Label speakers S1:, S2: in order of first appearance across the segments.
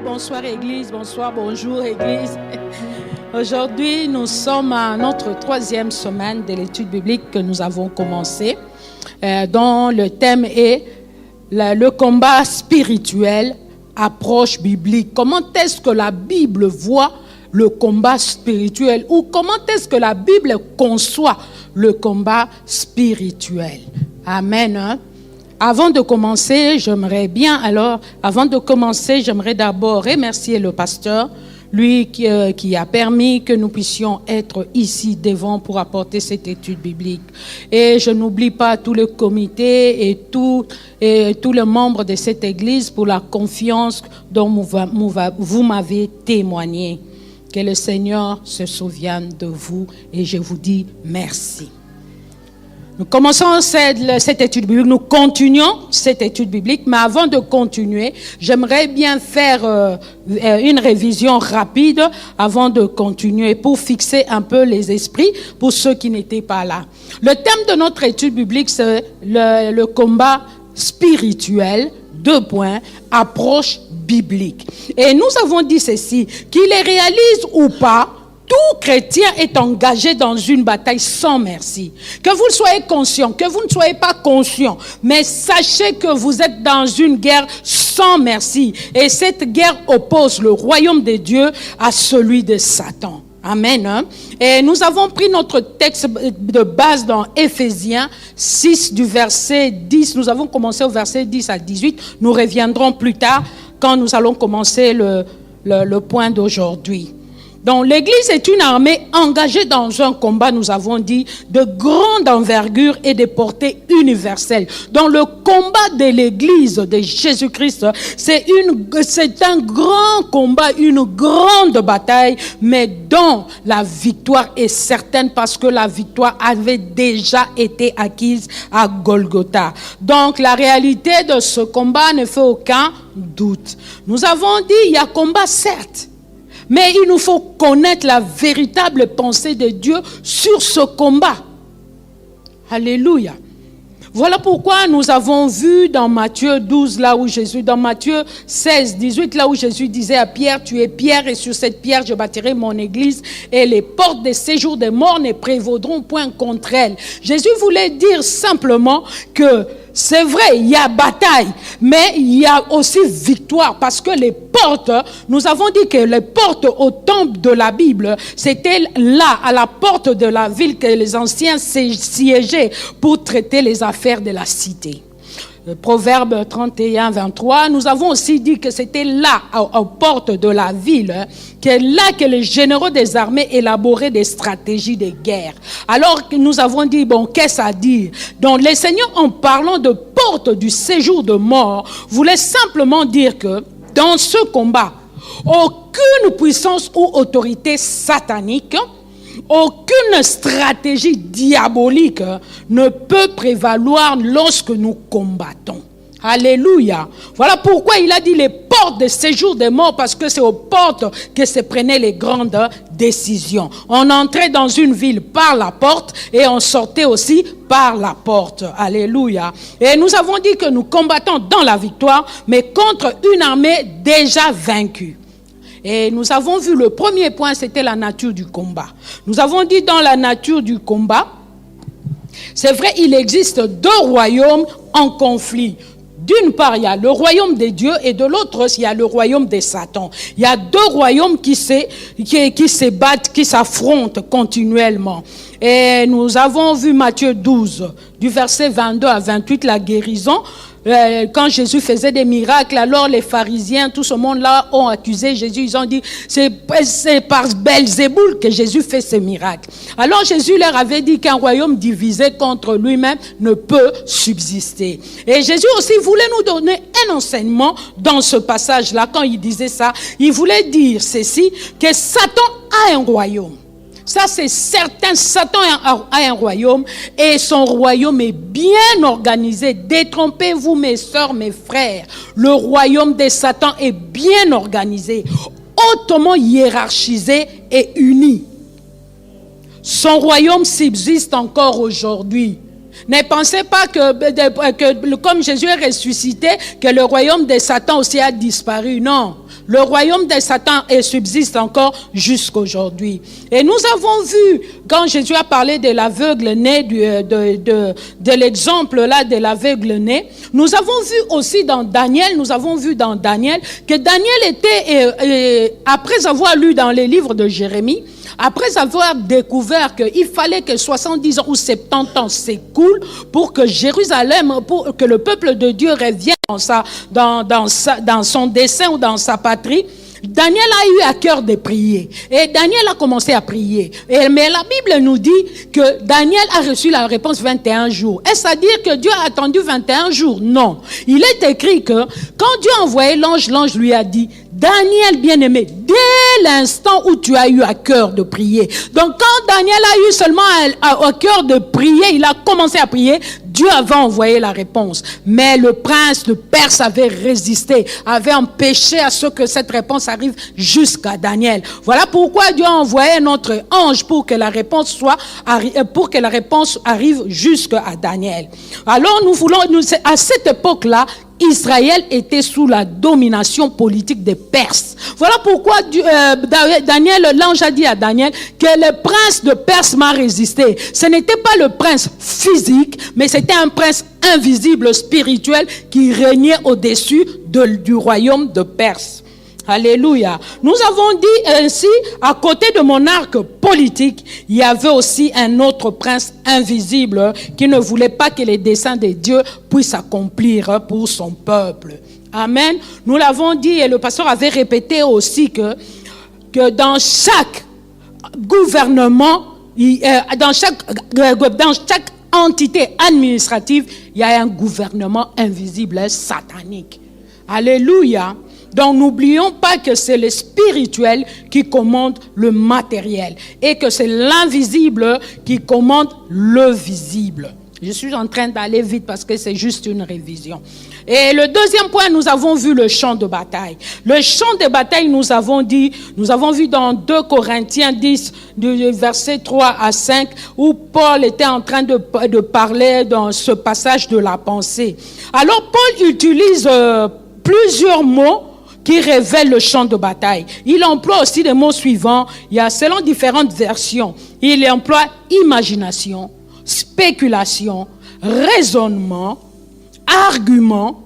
S1: Bonsoir Église, bonsoir, bonjour Église. Aujourd'hui, nous sommes à notre 3e semaine de l'étude biblique que nous avons commencé, dont le thème est le combat spirituel, approche biblique. Comment est-ce que la Bible voit le combat spirituel ou comment est-ce que la Bible conçoit le combat spirituel? Amen. Hein? Avant de commencer, j'aimerais d'abord remercier le pasteur, lui qui a permis que nous puissions être ici devant pour apporter cette étude biblique. Et je n'oublie pas tout le comité et tous les membres de cette église pour la confiance dont vous m'avez témoigné. Que le Seigneur se souvienne de vous et je vous dis merci. Nous commençons cette étude biblique, nous continuons cette étude biblique, mais avant de continuer, j'aimerais bien faire une révision rapide avant de continuer pour fixer un peu les esprits pour ceux qui n'étaient pas là. Le thème de notre étude biblique, c'est le combat spirituel, approche biblique. Et nous avons dit ceci, qu'il les réalise ou pas, tout chrétien est engagé dans une bataille sans merci. Que vous soyez conscient, que vous ne soyez pas conscient, mais sachez que vous êtes dans une guerre sans merci. Et cette guerre oppose le royaume de Dieu à celui de Satan. Amen. Hein? Et nous avons pris notre texte de base dans Éphésiens 6 du verset 10. Nous avons commencé au verset 10 à 18. Nous reviendrons plus tard quand nous allons commencer le point d'aujourd'hui. Donc, l'Église est une armée engagée dans un combat, nous avons dit, de grande envergure et de portée universelle. Donc, le combat de l'Église de Jésus-Christ, c'est un grand combat, une grande bataille, mais dont la victoire est certaine parce que la victoire avait déjà été acquise à Golgotha. Donc, la réalité de ce combat ne fait aucun doute. Nous avons dit, il y a combat, certes. Mais il nous faut connaître la véritable pensée de Dieu sur ce combat. Alléluia. Voilà pourquoi nous avons vu dans Matthieu 12, dans Matthieu 16, 18, là où Jésus disait à Pierre, tu es Pierre et sur cette pierre je bâtirai mon église et les portes des séjours des morts ne prévaudront point contre elle. Jésus voulait dire simplement que c'est vrai, il y a bataille, mais il y a aussi victoire parce que les portes, nous avons dit que les portes au temple de la Bible, c'était là, à la porte de la ville que les anciens siégeaient pour traiter les affaires de la cité. Proverbe 31, 23, nous avons aussi dit que c'était là, aux portes de la ville, que là que les généraux des armées élaboraient des stratégies de guerre. Alors que nous avons dit, bon, qu'est-ce à dire? Donc, les seigneurs, en parlant de porte du séjour de mort, voulaient simplement dire que dans ce combat, aucune puissance ou autorité satanique, aucune stratégie diabolique ne peut prévaloir lorsque nous combattons. Alléluia. Voilà pourquoi il a dit les portes de séjour des morts, parce que c'est aux portes que se prenaient les grandes décisions. On entrait dans une ville par la porte et on sortait aussi par la porte. Alléluia. Et nous avons dit que nous combattons dans la victoire, mais contre une armée déjà vaincue. Et nous avons vu le premier point, c'était la nature du combat. Nous avons dit dans la nature du combat, c'est vrai, il existe deux royaumes en conflit. D'une part, il y a le royaume des dieux et de l'autre, il y a le royaume des Satan. Il y a deux royaumes qui se battent, qui s'affrontent continuellement. Et nous avons vu Matthieu 12, du verset 22 à 28, la guérison. Quand Jésus faisait des miracles, alors les pharisiens, tout ce monde-là ont accusé Jésus. Ils ont dit, c'est par Belzéboul que Jésus fait ces miracles. Alors Jésus leur avait dit qu'un royaume divisé contre lui-même ne peut subsister. Et Jésus aussi voulait nous donner un enseignement dans ce passage-là. Quand il disait ça, il voulait dire ceci, que Satan a un royaume. Ça, c'est certain, Satan a un royaume et son royaume est bien organisé. Détrompez-vous, mes sœurs, mes frères. Le royaume de Satan est bien organisé, hautement hiérarchisé et uni. Son royaume subsiste encore aujourd'hui. Ne pensez pas que comme Jésus est ressuscité, que le royaume de Satan aussi a disparu. Non. Le royaume de Satan subsiste encore jusqu'aujourd'hui. Et nous avons vu, quand Jésus a parlé de l'aveugle-né, de l'exemple là de l'aveugle-né, nous avons vu aussi dans Daniel, que Daniel était, après avoir lu dans les livres de Jérémie, après avoir découvert qu'il fallait que 70 ans ou 70 ans s'écoulent pour que Jérusalem, pour que le peuple de Dieu revienne dans son dessein ou dans sa patrie, Daniel a eu à cœur de prier. Et Daniel a commencé à prier. Mais la Bible nous dit que Daniel a reçu la réponse 21 jours. Est-ce à dire que Dieu a attendu 21 jours? Non. Il est écrit que quand Dieu a envoyé l'ange, l'ange lui a dit, Daniel bien-aimé, dès l'instant où tu as eu à cœur de prier. Donc quand Daniel a eu seulement à cœur de prier, il a commencé à prier, Dieu avait envoyé la réponse. Mais le prince de Perse avait résisté, avait empêché à ce que cette réponse arrive jusqu'à Daniel. Voilà pourquoi Dieu a envoyé notre ange pour que la réponse arrive jusqu'à Daniel. Alors à cette époque-là, Israël était sous la domination politique des Perses. Voilà pourquoi l'ange a dit à Daniel que le prince de Perse m'a résisté. Ce n'était pas le prince physique, mais c'était un prince invisible, spirituel, qui régnait au-dessus du royaume de Perse. Alléluia. Nous avons dit ainsi, à côté de monarque politique, il y avait aussi un autre prince invisible qui ne voulait pas que les desseins de Dieu puissent s'accomplir pour son peuple. Amen. Nous l'avons dit et le pasteur avait répété aussi que dans chaque gouvernement, dans chaque entité administrative, il y a un gouvernement invisible, satanique. Alléluia. Donc n'oublions pas que c'est le spirituel qui commande le matériel et que c'est l'invisible qui commande le visible. Je suis en train d'aller vite parce que c'est juste une révision. Et le deuxième point, nous avons vu le champ de bataille. Le champ de bataille, nous avons vu dans 2 Corinthiens 10, du verset 3 à 5, où Paul était en train de parler dans ce passage de la pensée. Alors Paul utilise plusieurs mots qui révèle le champ de bataille. Il emploie aussi les mots suivants. Il y a selon différentes versions. Il emploie imagination, spéculation, raisonnement, argument,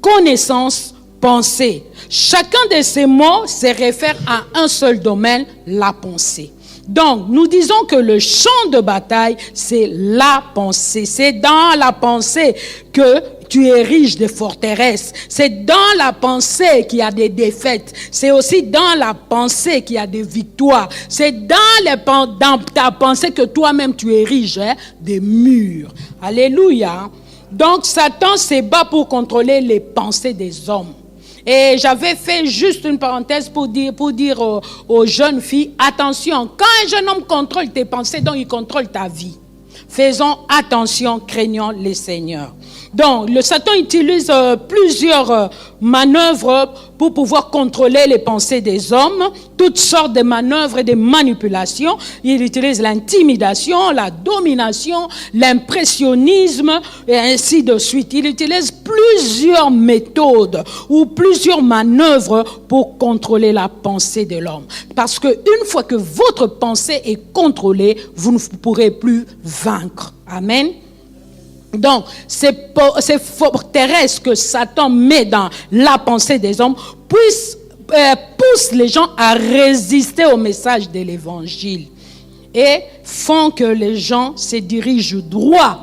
S1: connaissance, pensée. Chacun de ces mots se réfère à un seul domaine, la pensée. Donc, nous disons que le champ de bataille, c'est la pensée. C'est dans la pensée que tu ériges des forteresses. C'est dans la pensée qu'il y a des défaites. C'est aussi dans la pensée qu'il y a des victoires. C'est dans ta pensée que toi-même tu ériges des murs. Alléluia. Donc, Satan se bat pour contrôler les pensées des hommes. Et j'avais fait juste une parenthèse pour dire aux jeunes filles, attention, quand un jeune homme contrôle tes pensées, donc il contrôle ta vie. Faisons attention, craignons les seigneurs. Donc, le Satan utilise plusieurs manœuvres pour pouvoir contrôler les pensées des hommes, toutes sortes de manœuvres et de manipulations. Il utilise l'intimidation, la domination, l'impressionnisme et ainsi de suite. Il utilise plusieurs méthodes ou plusieurs manœuvres pour contrôler la pensée de l'homme. Parce qu'une fois que votre pensée est contrôlée, vous ne pourrez plus vaincre. Amen. Donc, ces forteresses que Satan met dans la pensée des hommes poussent les gens à résister au message de l'évangile et font que les gens se dirigent droit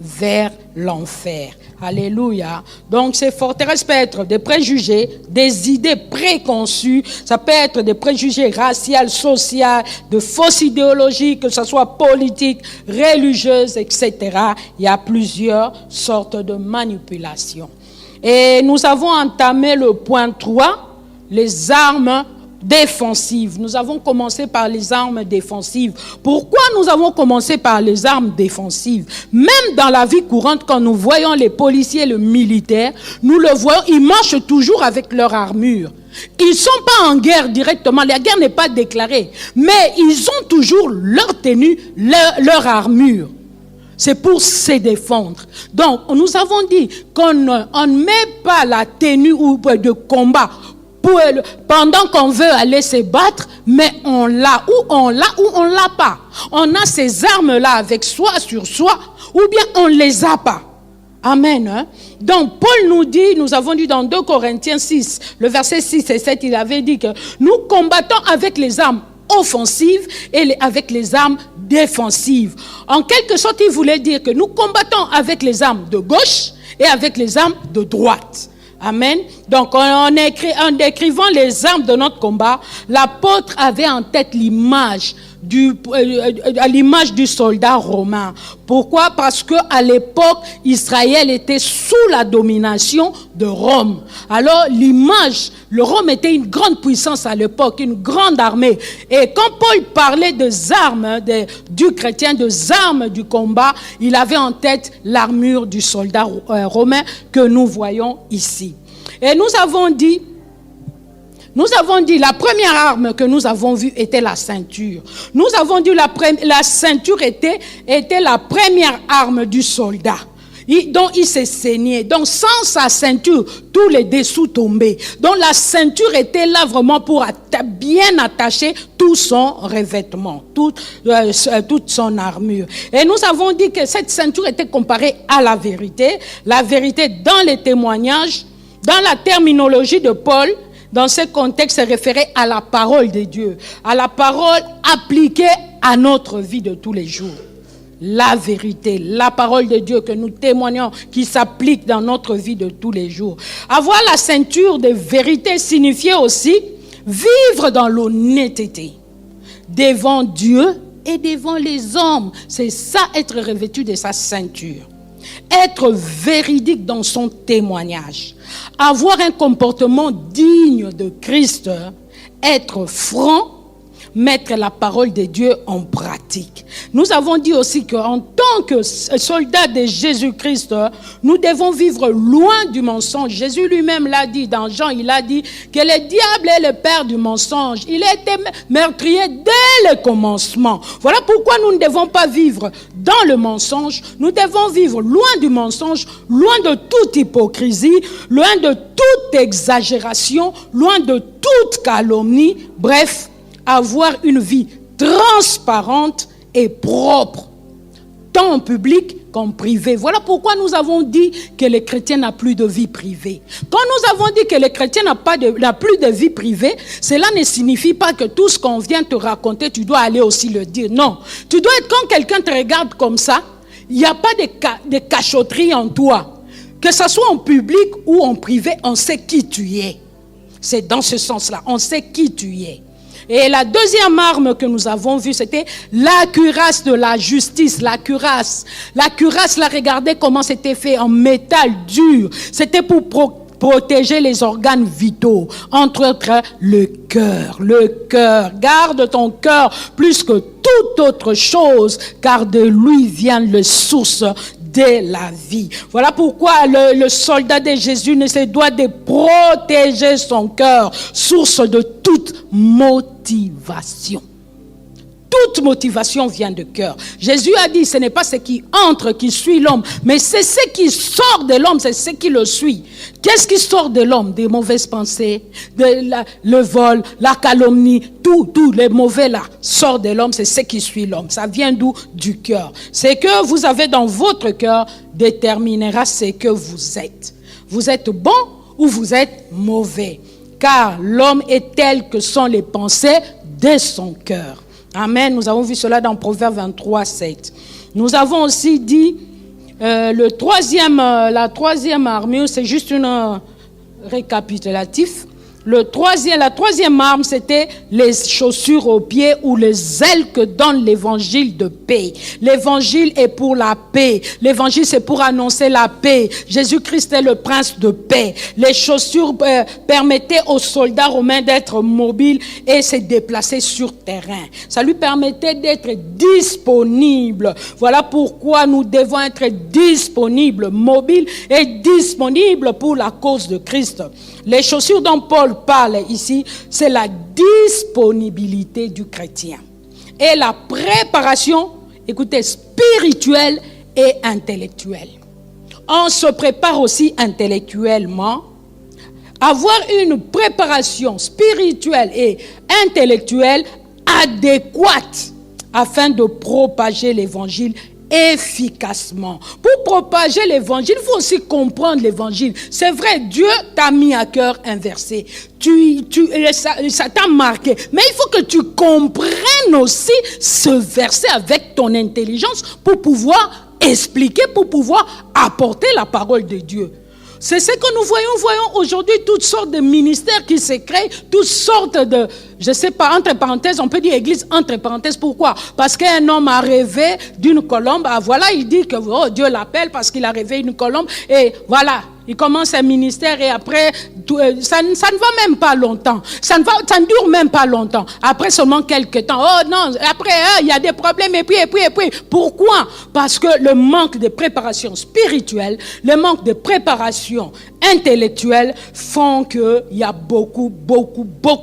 S1: vers l'enfer. Alléluia. Donc ces forteresses peuvent être des préjugés, des idées préconçues, ça peut être des préjugés raciaux, sociaux, de fausses idéologies, que ce soit politiques, religieuses, etc. Il y a plusieurs sortes de manipulations. Et nous avons entamé le point 3, les armes défensives. Nous avons commencé par les armes défensives. Pourquoi nous avons commencé par les armes défensives? Même dans la vie courante, quand nous voyons les policiers, les militaires, nous le voyons, ils marchent toujours avec leur armure. Ils ne sont pas en guerre directement, la guerre n'est pas déclarée, mais ils ont toujours leur tenue, leur armure. C'est pour se défendre. Donc, nous avons dit qu'on ne met pas la tenue de combat pendant qu'on veut aller se battre, mais on l'a ou on l'a pas. On a ces armes-là avec soi, sur soi, ou bien on ne les a pas. Amen. Hein? Donc, Paul nous dit, nous avons dit dans 2 Corinthiens 6, le verset 6 et 7, il avait dit que nous combattons avec les armes offensives et avec les armes défensives. En quelque sorte, il voulait dire que nous combattons avec les armes de gauche et avec les armes de droite. Amen. Donc, en décrivant les armes de notre combat, l'apôtre avait en tête l'image du soldat romain. Pourquoi? Parce que à l'époque, Israël était sous la domination de Rome. Alors, le Rome était une grande puissance à l'époque, une grande armée. Et quand Paul parlait des armes du chrétien, des armes du combat, il avait en tête l'armure du soldat romain que nous voyons ici. Et nous avons dit, la première arme que nous avons vue était la ceinture. Nous avons dit la ceinture était la première arme du soldat. Donc il s'est saigné. Donc sans sa ceinture, tous les dessous tombaient. Donc la ceinture était là vraiment pour bien attacher tout son revêtement, toute son armure. Et nous avons dit que cette ceinture était comparée à la vérité. La vérité dans les témoignages, dans la terminologie de Paul, dans ce contexte, se référait à la parole de Dieu, à la parole appliquée à notre vie de tous les jours. La vérité, la parole de Dieu que nous témoignons, qui s'applique dans notre vie de tous les jours. Avoir la ceinture de vérité signifiait aussi vivre dans l'honnêteté, devant Dieu et devant les hommes. C'est ça, être revêtu de sa ceinture. Être véridique dans son témoignage, avoir un comportement digne de Christ, être franc, mettre la parole de Dieu en pratique. Nous avons dit aussi qu'en tant que soldats de Jésus-Christ, nous devons vivre loin du mensonge. Jésus lui-même l'a dit dans Jean, il a dit que le diable est le père du mensonge. Il a été meurtrier dès le commencement. Voilà pourquoi nous ne devons pas vivre dans le mensonge. Nous devons vivre loin du mensonge, loin de toute hypocrisie, loin de toute exagération, loin de toute calomnie. Bref, avoir une vie transparente et propre, tant en public qu'en privé. Voilà pourquoi nous avons dit que les chrétiens n'ont plus de vie privée. Quand nous avons dit que les chrétiens n'ont plus de vie privée, cela ne signifie pas que tout ce qu'on vient te raconter, tu dois aller aussi le dire. Non. Tu dois être, quand quelqu'un te regarde comme ça, il n'y a pas de cachotterie en toi. Que ce soit en public ou en privé, on sait qui tu es. C'est dans ce sens-là, on sait qui tu es. Et la deuxième arme que nous avons vue, c'était la cuirasse de la justice, la cuirasse. La cuirasse, là, regardez comment c'était fait en métal dur. C'était pour protéger les organes vitaux, entre autres le cœur. Le cœur, garde ton cœur plus que toute autre chose, car de lui vient la source de la vie. Voilà pourquoi le soldat de Jésus ne se doit de protéger son cœur, source de toute motivation. Toute motivation vient de cœur. Jésus a dit, ce n'est pas ce qui entre qui suit l'homme, mais c'est ce qui sort de l'homme, c'est ce qui le suit. Qu'est-ce qui sort de l'homme? Des mauvaises pensées, le vol, la calomnie, tout les mauvais là, sort de l'homme, c'est ce qui suit l'homme. Ça vient d'où? Du cœur. Ce que vous avez dans votre cœur déterminera ce que vous êtes. Vous êtes bon ou vous êtes mauvais. Car l'homme est tel que sont les pensées de son cœur. Amen. Nous avons vu cela dans Proverbe 23, 7. Nous avons aussi dit, la troisième armure, c'est juste un récapitulatif. La troisième arme, c'était les chaussures aux pieds ou les ailes que donne l'évangile de paix. L'évangile est pour la paix. L'évangile, c'est pour annoncer la paix. Jésus-Christ est le prince de paix. Les chaussures permettaient aux soldats romains d'être mobiles et se déplacer sur terrain. Ça lui permettait d'être disponible. Voilà pourquoi nous devons être disponibles, mobiles et disponibles pour la cause de Christ. Les chaussures dont Paul parle ici, c'est la disponibilité du chrétien. Et la préparation, écoutez, spirituelle et intellectuelle. On se prépare aussi intellectuellement. Avoir une préparation spirituelle et intellectuelle adéquate afin de propager l'évangile efficacement. Pour propager l'évangile, il faut aussi comprendre l'évangile. C'est vrai, Dieu t'a mis à cœur un verset. Ça t'a marqué. Mais il faut que tu comprennes aussi ce verset avec ton intelligence pour pouvoir expliquer, pour pouvoir apporter la parole de Dieu. C'est ce que nous voyons. Nous voyons aujourd'hui toutes sortes de ministères qui se créent, toutes sortes de, je sais pas, entre parenthèses, on peut dire église entre parenthèses. Pourquoi? Parce qu'un homme a rêvé d'une colombe. Ah, voilà, il dit que Dieu l'appelle parce qu'il a rêvé une colombe. Et voilà, il commence un ministère et après, ça ne va même pas longtemps. Ça ne dure même pas longtemps. Après seulement quelques temps. Oh non, après, il y a des problèmes et puis. Pourquoi? Parce que le manque de préparation spirituelle, le manque de préparation intellectuelle font qu'il y a beaucoup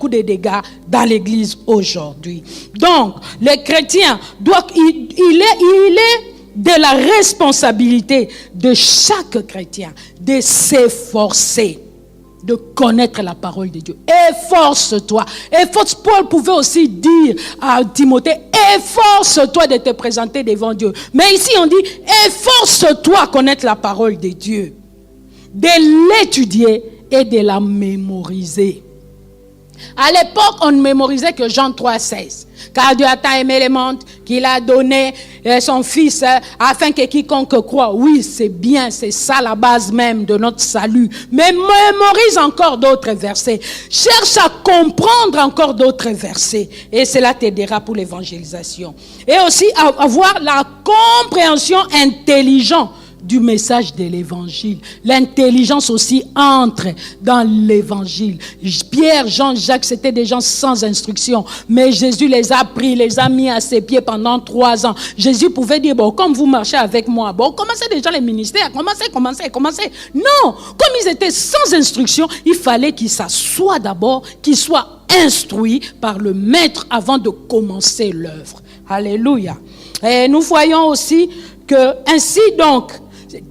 S1: de dégâts dans l'église aujourd'hui. Donc, les chrétiens il est de la responsabilité de chaque chrétien de s'efforcer de connaître la parole de Dieu. Efforce-toi. Paul pouvait aussi dire à Timothée, efforce-toi de te présenter devant Dieu. Mais ici on dit, efforce-toi à connaître la parole de Dieu, de l'étudier et de la mémoriser. À l'époque, on ne mémorisait que Jean 3,16. Car Dieu a tant aimé le monde qu'il a donné son Fils afin que quiconque croit. Oui, c'est bien, c'est ça la base même de notre salut. Mais mémorise encore d'autres versets. Cherche à comprendre encore d'autres versets. Et cela t'aidera pour l'évangélisation. Et aussi avoir la compréhension intelligente du message de l'évangile. L'intelligence aussi entre dans l'évangile. Pierre, Jean, Jacques, c'était des gens sans instruction. Mais Jésus les a pris, les a mis à ses pieds pendant 3 ans. Jésus pouvait dire, bon, comme vous marchez avec moi, bon, commencez déjà les ministères, commencez. Non, comme ils étaient sans instruction, il fallait qu'ils s'assoient d'abord, qu'ils soient instruits par le maître avant de commencer l'œuvre. Alléluia. Et nous voyons aussi que ainsi donc,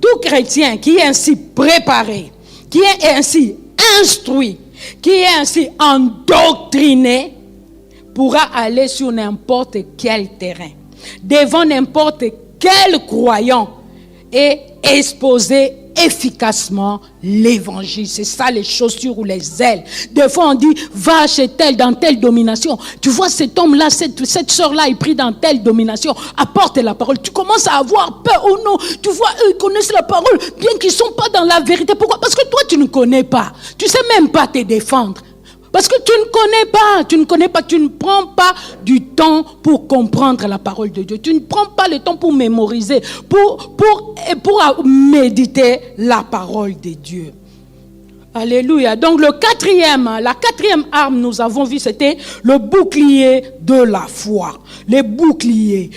S1: tout chrétien qui est ainsi préparé, qui est ainsi instruit, qui est ainsi endoctriné, pourra aller sur n'importe quel terrain, devant n'importe quel croyant et exposer efficacement l'évangile. C'est ça les chaussures ou les ailes. Des fois on dit, va chez tel dans telle domination. Tu vois cet homme-là, cette soeur-là est pris dans telle domination. Apporte la parole. Tu commences à avoir peur. Oh non, tu vois, eux ils connaissent la parole, bien qu'ils ne sont pas dans la vérité. Pourquoi? Parce que toi tu ne connais pas. Tu ne sais même pas te défendre. Parce que tu ne connais pas, tu ne prends pas du temps pour comprendre la parole de Dieu. Tu ne prends pas le temps pour mémoriser, pour méditer la parole de Dieu. Alléluia. Donc la quatrième arme, nous avons vu, c'était le bouclier de la foi. Les boucliers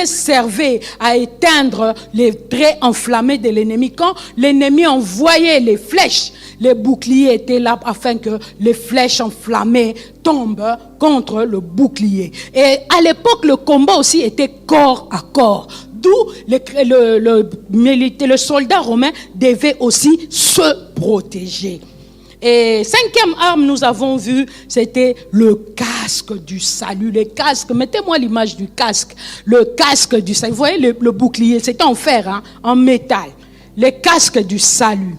S1: servaient à éteindre les traits enflammés de l'ennemi. Quand l'ennemi envoyait les flèches, Les boucliers étaient là afin que les flèches enflammées tombent contre le bouclier. Et à l'époque, le combat aussi était corps à corps. D'où le soldat romain devait aussi se protéger. Et cinquième arme, nous avons vu, c'était le casque du salut. Le casque, mettez-moi l'image du casque. Le casque du salut. Vous voyez le bouclier, c'était en fer, hein, en métal. Le casque du salut.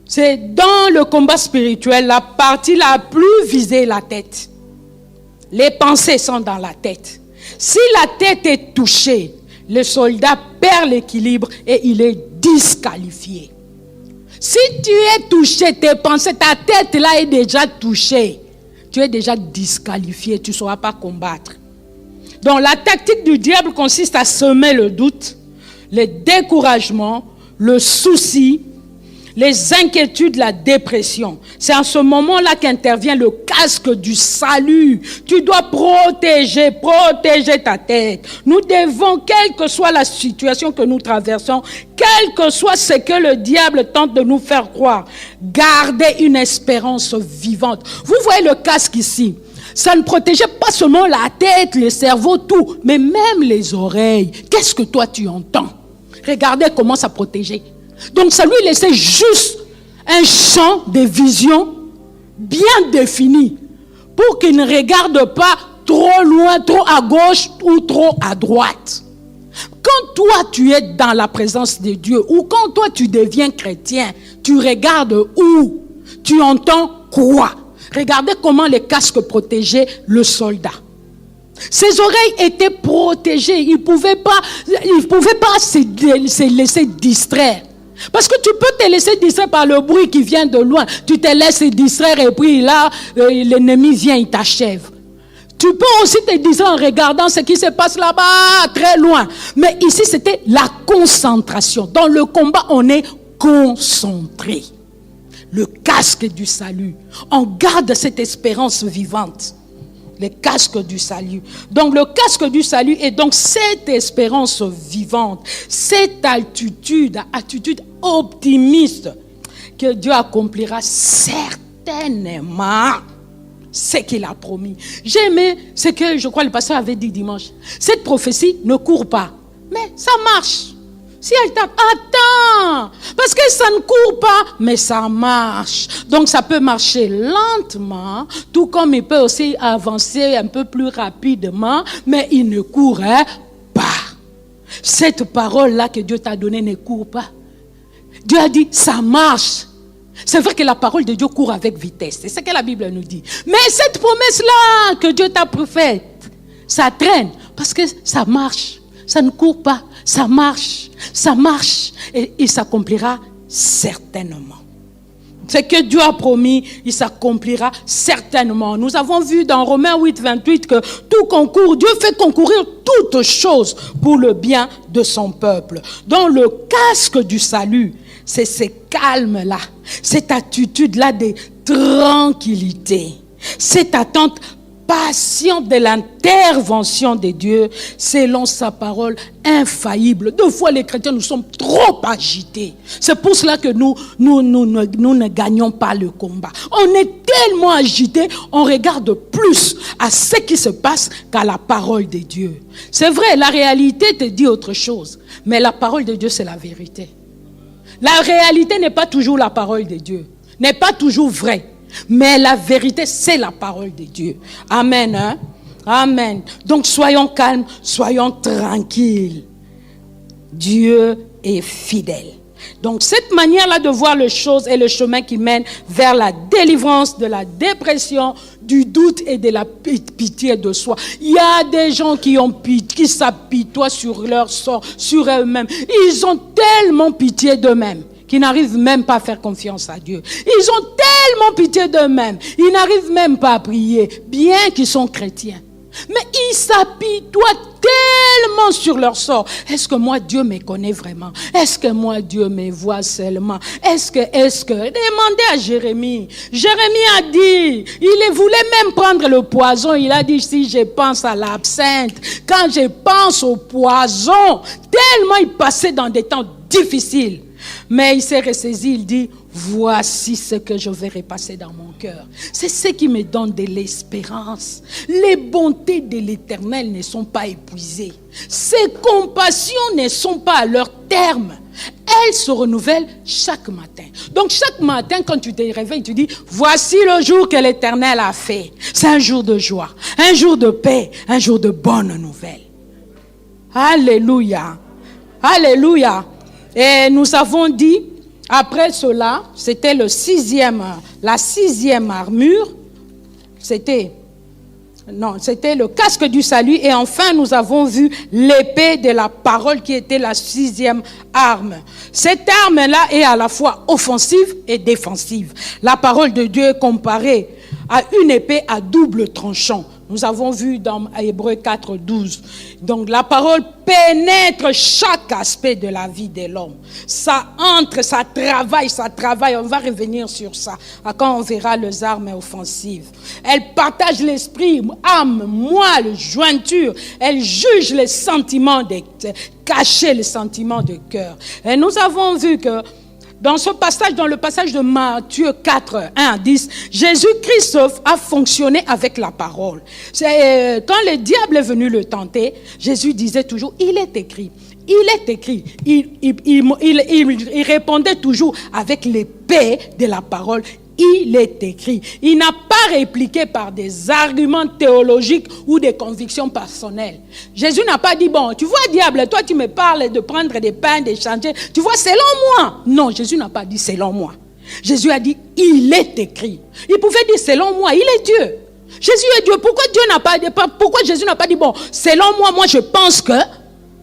S1: C'est dans le combat spirituel, la partie la plus visée, la tête. Les pensées sont dans la tête. Si la tête est touchée, le soldat perd l'équilibre et il est disqualifié. Si tu es touché, tes pensées, ta tête là est déjà touchée, tu es déjà disqualifié, tu ne sauras pas combattre. Donc la tactique du diable consiste à semer le doute, le découragement, le souci, les inquiétudes, la dépression. C'est en ce moment-là qu'intervient le casque du salut. Tu dois protéger ta tête. Nous devons, quelle que soit la situation que nous traversons, quel que soit ce que le diable tente de nous faire croire, garder une espérance vivante. Vous voyez le casque ici. Ça ne protégeait pas seulement la tête, le cerveau, tout, mais même les oreilles. Qu'est-ce que toi tu entends? Regardez comment ça protégeait. Donc ça lui laissait juste un champ de vision bien défini pour qu'il ne regarde pas trop loin, trop à gauche ou trop à droite. Quand toi tu es dans la présence de Dieu ou quand toi tu deviens chrétien, tu regardes où? Tu entends quoi? Regardez comment les casques protégeaient le soldat. Ses oreilles étaient protégées. Il ne pouvait pas se laisser distraire. Parce que tu peux te laisser distraire par le bruit qui vient de loin. Tu te laisses distraire et puis là, l'ennemi vient, il t'achève. Tu peux aussi te distraire en regardant ce qui se passe là-bas, très loin. Mais ici, c'était la concentration. Dans le combat, on est concentré. Le casque du salut. On garde cette espérance vivante. Le casque du salut. Donc le casque du salut est donc cette espérance vivante, cette attitude optimiste que Dieu accomplira certainement ce qu'il a promis. J'ai aimé ce que je crois le pasteur avait dit dimanche. Cette prophétie ne court pas, mais ça marche. Si elle tape, attends, parce que ça ne court pas, mais ça marche. Donc ça peut marcher lentement, tout comme il peut aussi avancer un peu plus rapidement, mais il ne courrait pas. Cette parole-là que Dieu t'a donnée ne court pas. Dieu a dit, ça marche. C'est vrai que la parole de Dieu court avec vitesse, c'est ce que la Bible nous dit. Mais cette promesse-là que Dieu t'a faite, ça traîne, parce que ça marche. Ça ne court pas, ça marche et il s'accomplira certainement. Ce que Dieu a promis, il s'accomplira certainement. Nous avons vu dans Romains 8, 28 que tout concourt, Dieu fait concourir toutes choses pour le bien de son peuple. Dans le casque du salut, c'est ce calme-là, cette attitude-là de tranquillité, cette attente patiente de l'intervention de Dieu selon sa parole infaillible. Deux fois les chrétiens, nous sommes trop agités. C'est pour cela que nous ne gagnons pas le combat. On est tellement agités, on regarde plus à ce qui se passe qu'à la parole de Dieu. C'est vrai, la réalité te dit autre chose, mais la parole de Dieu, c'est la vérité. La réalité n'est pas toujours la parole de Dieu, n'est pas toujours vraie. Mais la vérité, c'est la parole de Dieu. Amen. Hein? Amen. Donc soyons calmes, soyons tranquilles. Dieu est fidèle. Donc cette manière-là de voir les choses est le chemin qui mène vers la délivrance de la dépression, du doute et de la pitié de soi. Il y a des gens qui s'apitoient sur leur sort, sur eux-mêmes. Ils ont tellement pitié d'eux-mêmes qu'ils n'arrivent même pas à faire confiance à Dieu. Ils ont tellement pitié d'eux-mêmes, ils n'arrivent même pas à prier, bien qu'ils sont chrétiens. Mais ils s'apitoient tellement sur leur sort. Est-ce que moi, Dieu me connaît vraiment? Est-ce que moi, Dieu me voit seulement? Est-ce que... Demandez à Jérémie. Jérémie a dit, il voulait même prendre le poison. Il a dit, si je pense à l'absinthe, quand je pense au poison, tellement il passait dans des temps difficiles. Mais il s'est ressaisi, il dit, voici ce que je vais repasser dans mon cœur. C'est ce qui me donne de l'espérance. Les bontés de l'Éternel ne sont pas épuisées. Ses compassions ne sont pas à leur terme. Elles se renouvellent chaque matin. Donc chaque matin, quand tu te réveilles, tu dis, voici le jour que l'Éternel a fait. C'est un jour de joie, un jour de paix, un jour de bonnes nouvelles. Alléluia. Alléluia. Et nous avons dit, après cela, c'était la sixième armure. C'était le casque du salut. Et enfin, nous avons vu l'épée de la parole qui était la sixième arme. Cette arme-là est à la fois offensive et défensive. La parole de Dieu est comparée à une épée à double tranchant. Nous avons vu dans Hébreux 4, 12. Donc la parole pénètre chaque aspect de la vie de l'homme. Ça entre, ça travaille. On va revenir sur ça quand on verra les armes offensives. Elle partage l'esprit, âme, moelle, jointure. Elle juge les sentiments, cacher les sentiments de cœur. Et nous avons vu que dans le passage de Matthieu 4, 1 à 10, Jésus-Christ a fonctionné avec la parole. Quand le diable est venu le tenter, Jésus disait toujours, il est écrit. Il est écrit. Il répondait toujours avec l'épée de la parole. Il est écrit. Il n'a pas répliqué par des arguments théologiques ou des convictions personnelles. Jésus n'a pas dit, bon, tu vois, diable, toi tu me parles de prendre des pains, d'échanger. Tu vois, selon moi. Non, Jésus n'a pas dit selon moi. Jésus a dit, il est écrit. Il pouvait dire selon moi, il est Dieu. Jésus est Dieu. Pourquoi Jésus n'a pas dit, bon, selon moi je pense que...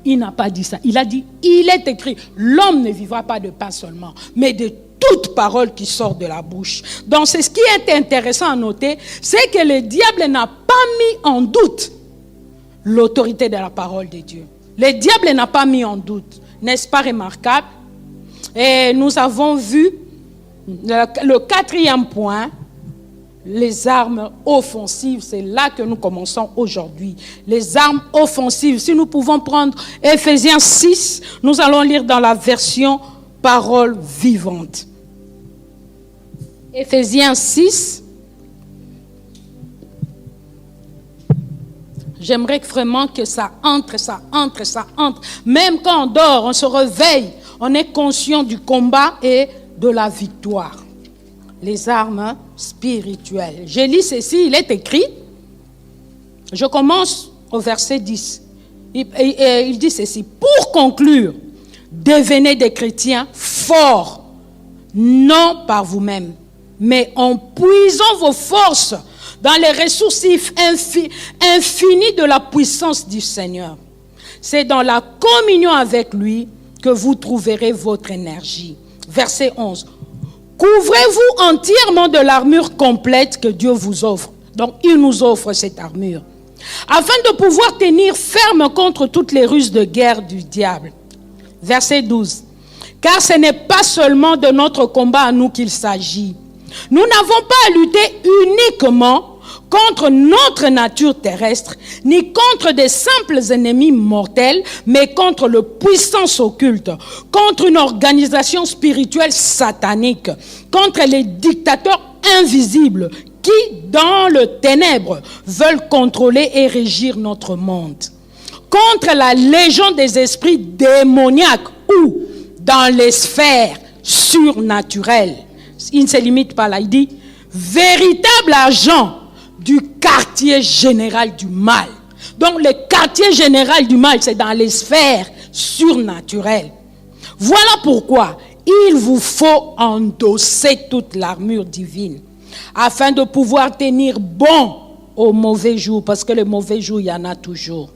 S1: Il n'a pas dit ça. Il a dit, il est écrit. L'homme ne vivra pas de pain seulement, mais de toute parole qui sort de la bouche. Donc c'est ce qui est intéressant à noter, c'est que le diable n'a pas mis en doute l'autorité de la parole de Dieu. Le diable n'a pas mis en doute. N'est-ce pas remarquable? Et nous avons vu le quatrième point, les armes offensives. C'est là que nous commençons aujourd'hui. Les armes offensives. Si nous pouvons prendre Éphésiens 6, nous allons lire dans la version parole vivante. Éphésiens 6. J'aimerais vraiment que ça entre. Même quand on dort, on se réveille, on est conscient du combat et de la victoire. Les armes spirituelles. Je lis ceci, il est écrit. Je commence au verset 10. Il dit ceci. Pour conclure, devenez des chrétiens forts, non par vous-même, mais en puisant vos forces dans les ressources infinies de la puissance du Seigneur. C'est dans la communion avec lui que vous trouverez votre énergie. Verset 11. Couvrez-vous entièrement de l'armure complète que Dieu vous offre. Donc, il nous offre cette armure. Afin de pouvoir tenir ferme contre toutes les ruses de guerre du diable. Verset 12. Car ce n'est pas seulement de notre combat à nous qu'il s'agit. Nous n'avons pas à lutter uniquement contre notre nature terrestre, ni contre des simples ennemis mortels, mais contre le puissance occulte, contre une organisation spirituelle satanique, contre les dictateurs invisibles qui, dans le ténèbre, veulent contrôler et régir notre monde, contre la légion des esprits démoniaques ou dans les sphères surnaturelles. Il ne se limite pas là, il dit véritable agent du quartier général du mal. Donc le quartier général du mal, c'est dans les sphères surnaturelles. Voilà pourquoi il vous faut endosser toute l'armure divine afin de pouvoir tenir bon au mauvais jour, parce que les mauvais jours, il y en a toujours.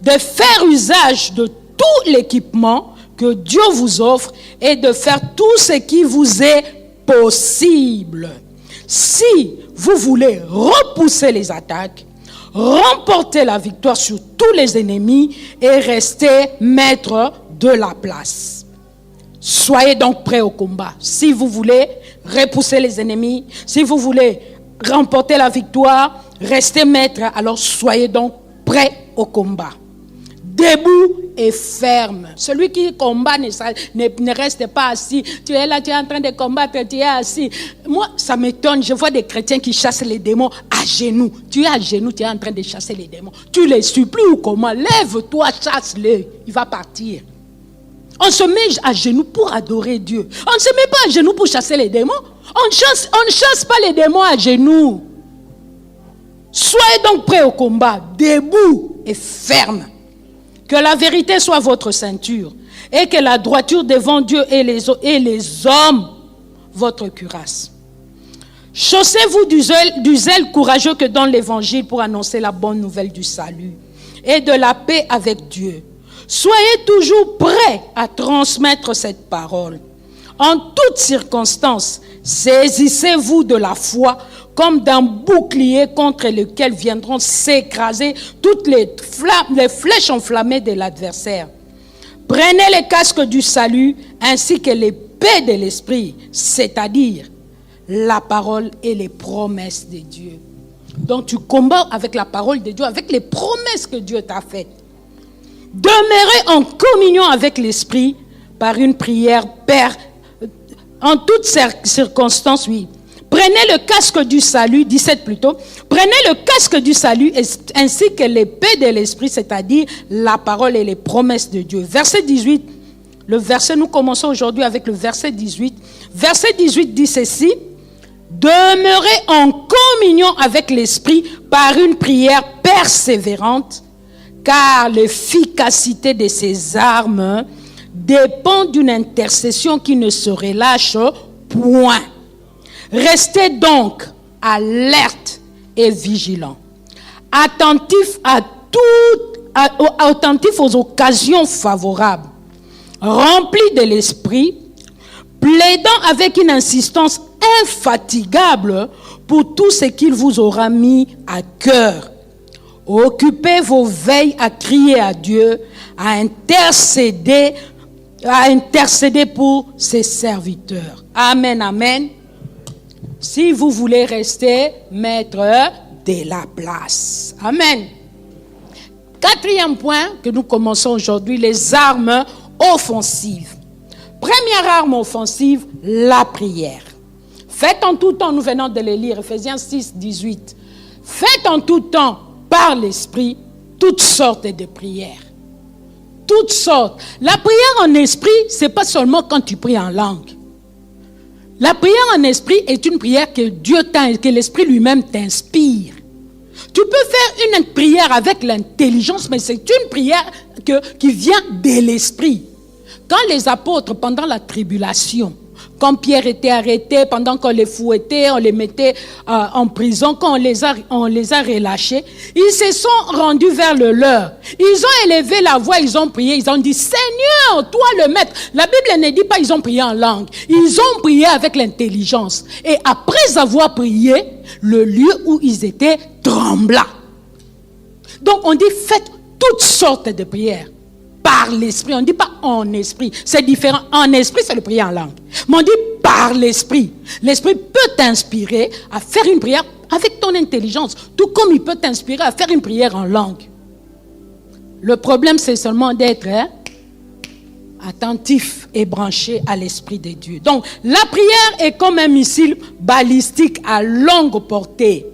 S1: De faire usage de tout l'équipement que Dieu vous offre et de faire tout ce qui vous est possible. Si vous voulez repousser les attaques, remporter la victoire sur tous les ennemis et rester maître de la place. Soyez donc prêts au combat. Si vous voulez repousser les ennemis, si vous voulez remporter la victoire, rester maître, alors soyez donc prêts au combat. debout et ferme. Celui qui combat ne reste pas assis. Tu es là, tu es en train de combattre, tu es assis. Moi, ça m'étonne. Je vois des chrétiens qui chassent les démons à genoux. Tu es à genoux, tu es en train de chasser les démons. Tu les supplies ou comment? Lève-toi, chasse-le. Il va partir. On se met à genoux pour adorer Dieu. On ne se met pas à genoux pour chasser les démons. On ne chasse pas les démons à genoux. Soyez donc prêts au combat, debout et ferme. Que la vérité soit votre ceinture et que la droiture devant Dieu et les hommes, votre cuirasse. Chaussez-vous du zèle courageux que donne l'Évangile pour annoncer la bonne nouvelle du salut et de la paix avec Dieu. Soyez toujours prêts à transmettre cette parole. En toutes circonstances, saisissez-vous de la foi comme d'un bouclier contre lequel viendront s'écraser toutes les flèches enflammées de l'adversaire. Prenez les casques du salut ainsi que l'épée de l'esprit, c'est-à-dire la parole et les promesses de Dieu. Donc tu combats avec la parole de Dieu, avec les promesses que Dieu t'a faites. Demeurez en communion avec l'esprit par une prière en toutes circonstances, oui. Prenez le casque du salut, 17 plutôt. Prenez le casque du salut ainsi que l'épée de l'esprit, c'est-à-dire la parole et les promesses de Dieu. Verset 18, nous commençons aujourd'hui avec le verset 18. Verset 18 dit ceci: demeurez en communion avec l'esprit par une prière persévérante, car l'efficacité de ces armes dépend d'une intercession qui ne se relâche point. Restez donc alerte et vigilant, attentif aux occasions favorables, remplis de l'esprit, plaidant avec une insistance infatigable pour tout ce qu'il vous aura mis à cœur. Occupez vos veilles à crier à Dieu, à intercéder pour ses serviteurs. Amen, amen. Si vous voulez rester maître de la place. Amen. Quatrième point que nous commençons aujourd'hui, les armes offensives. Première arme offensive, la prière. Faites en tout temps, nous venons de le lire, Ephésiens 6, 18. Faites en tout temps, par l'esprit, toutes sortes de prières. Toutes sortes. La prière en esprit, ce n'est pas seulement quand tu pries en langue. La prière en esprit est une prière que l'esprit lui-même t'inspire. Tu peux faire une prière avec l'intelligence, mais c'est une prière qui vient de l'esprit. Quand les apôtres, pendant la tribulation, quand Pierre était arrêté, pendant qu'on les fouettait, on les mettait en prison, quand on les a relâchés, ils se sont rendus vers le leur. Ils ont élevé la voix, ils ont prié, ils ont dit: Seigneur, toi le maître. La Bible ne dit pas ils ont prié en langue. Ils ont prié avec l'intelligence. Et après avoir prié, le lieu où ils étaient trembla. Donc on dit: faites toutes sortes de prières. Par l'esprit, on ne dit pas en esprit, c'est différent. En esprit, c'est le prière en langue. Mais on dit par l'esprit. L'esprit peut t'inspirer à faire une prière avec ton intelligence, tout comme il peut t'inspirer à faire une prière en langue. Le problème, c'est seulement d'être attentif et branché à l'esprit de Dieu. Donc, la prière est comme un missile balistique à longue portée,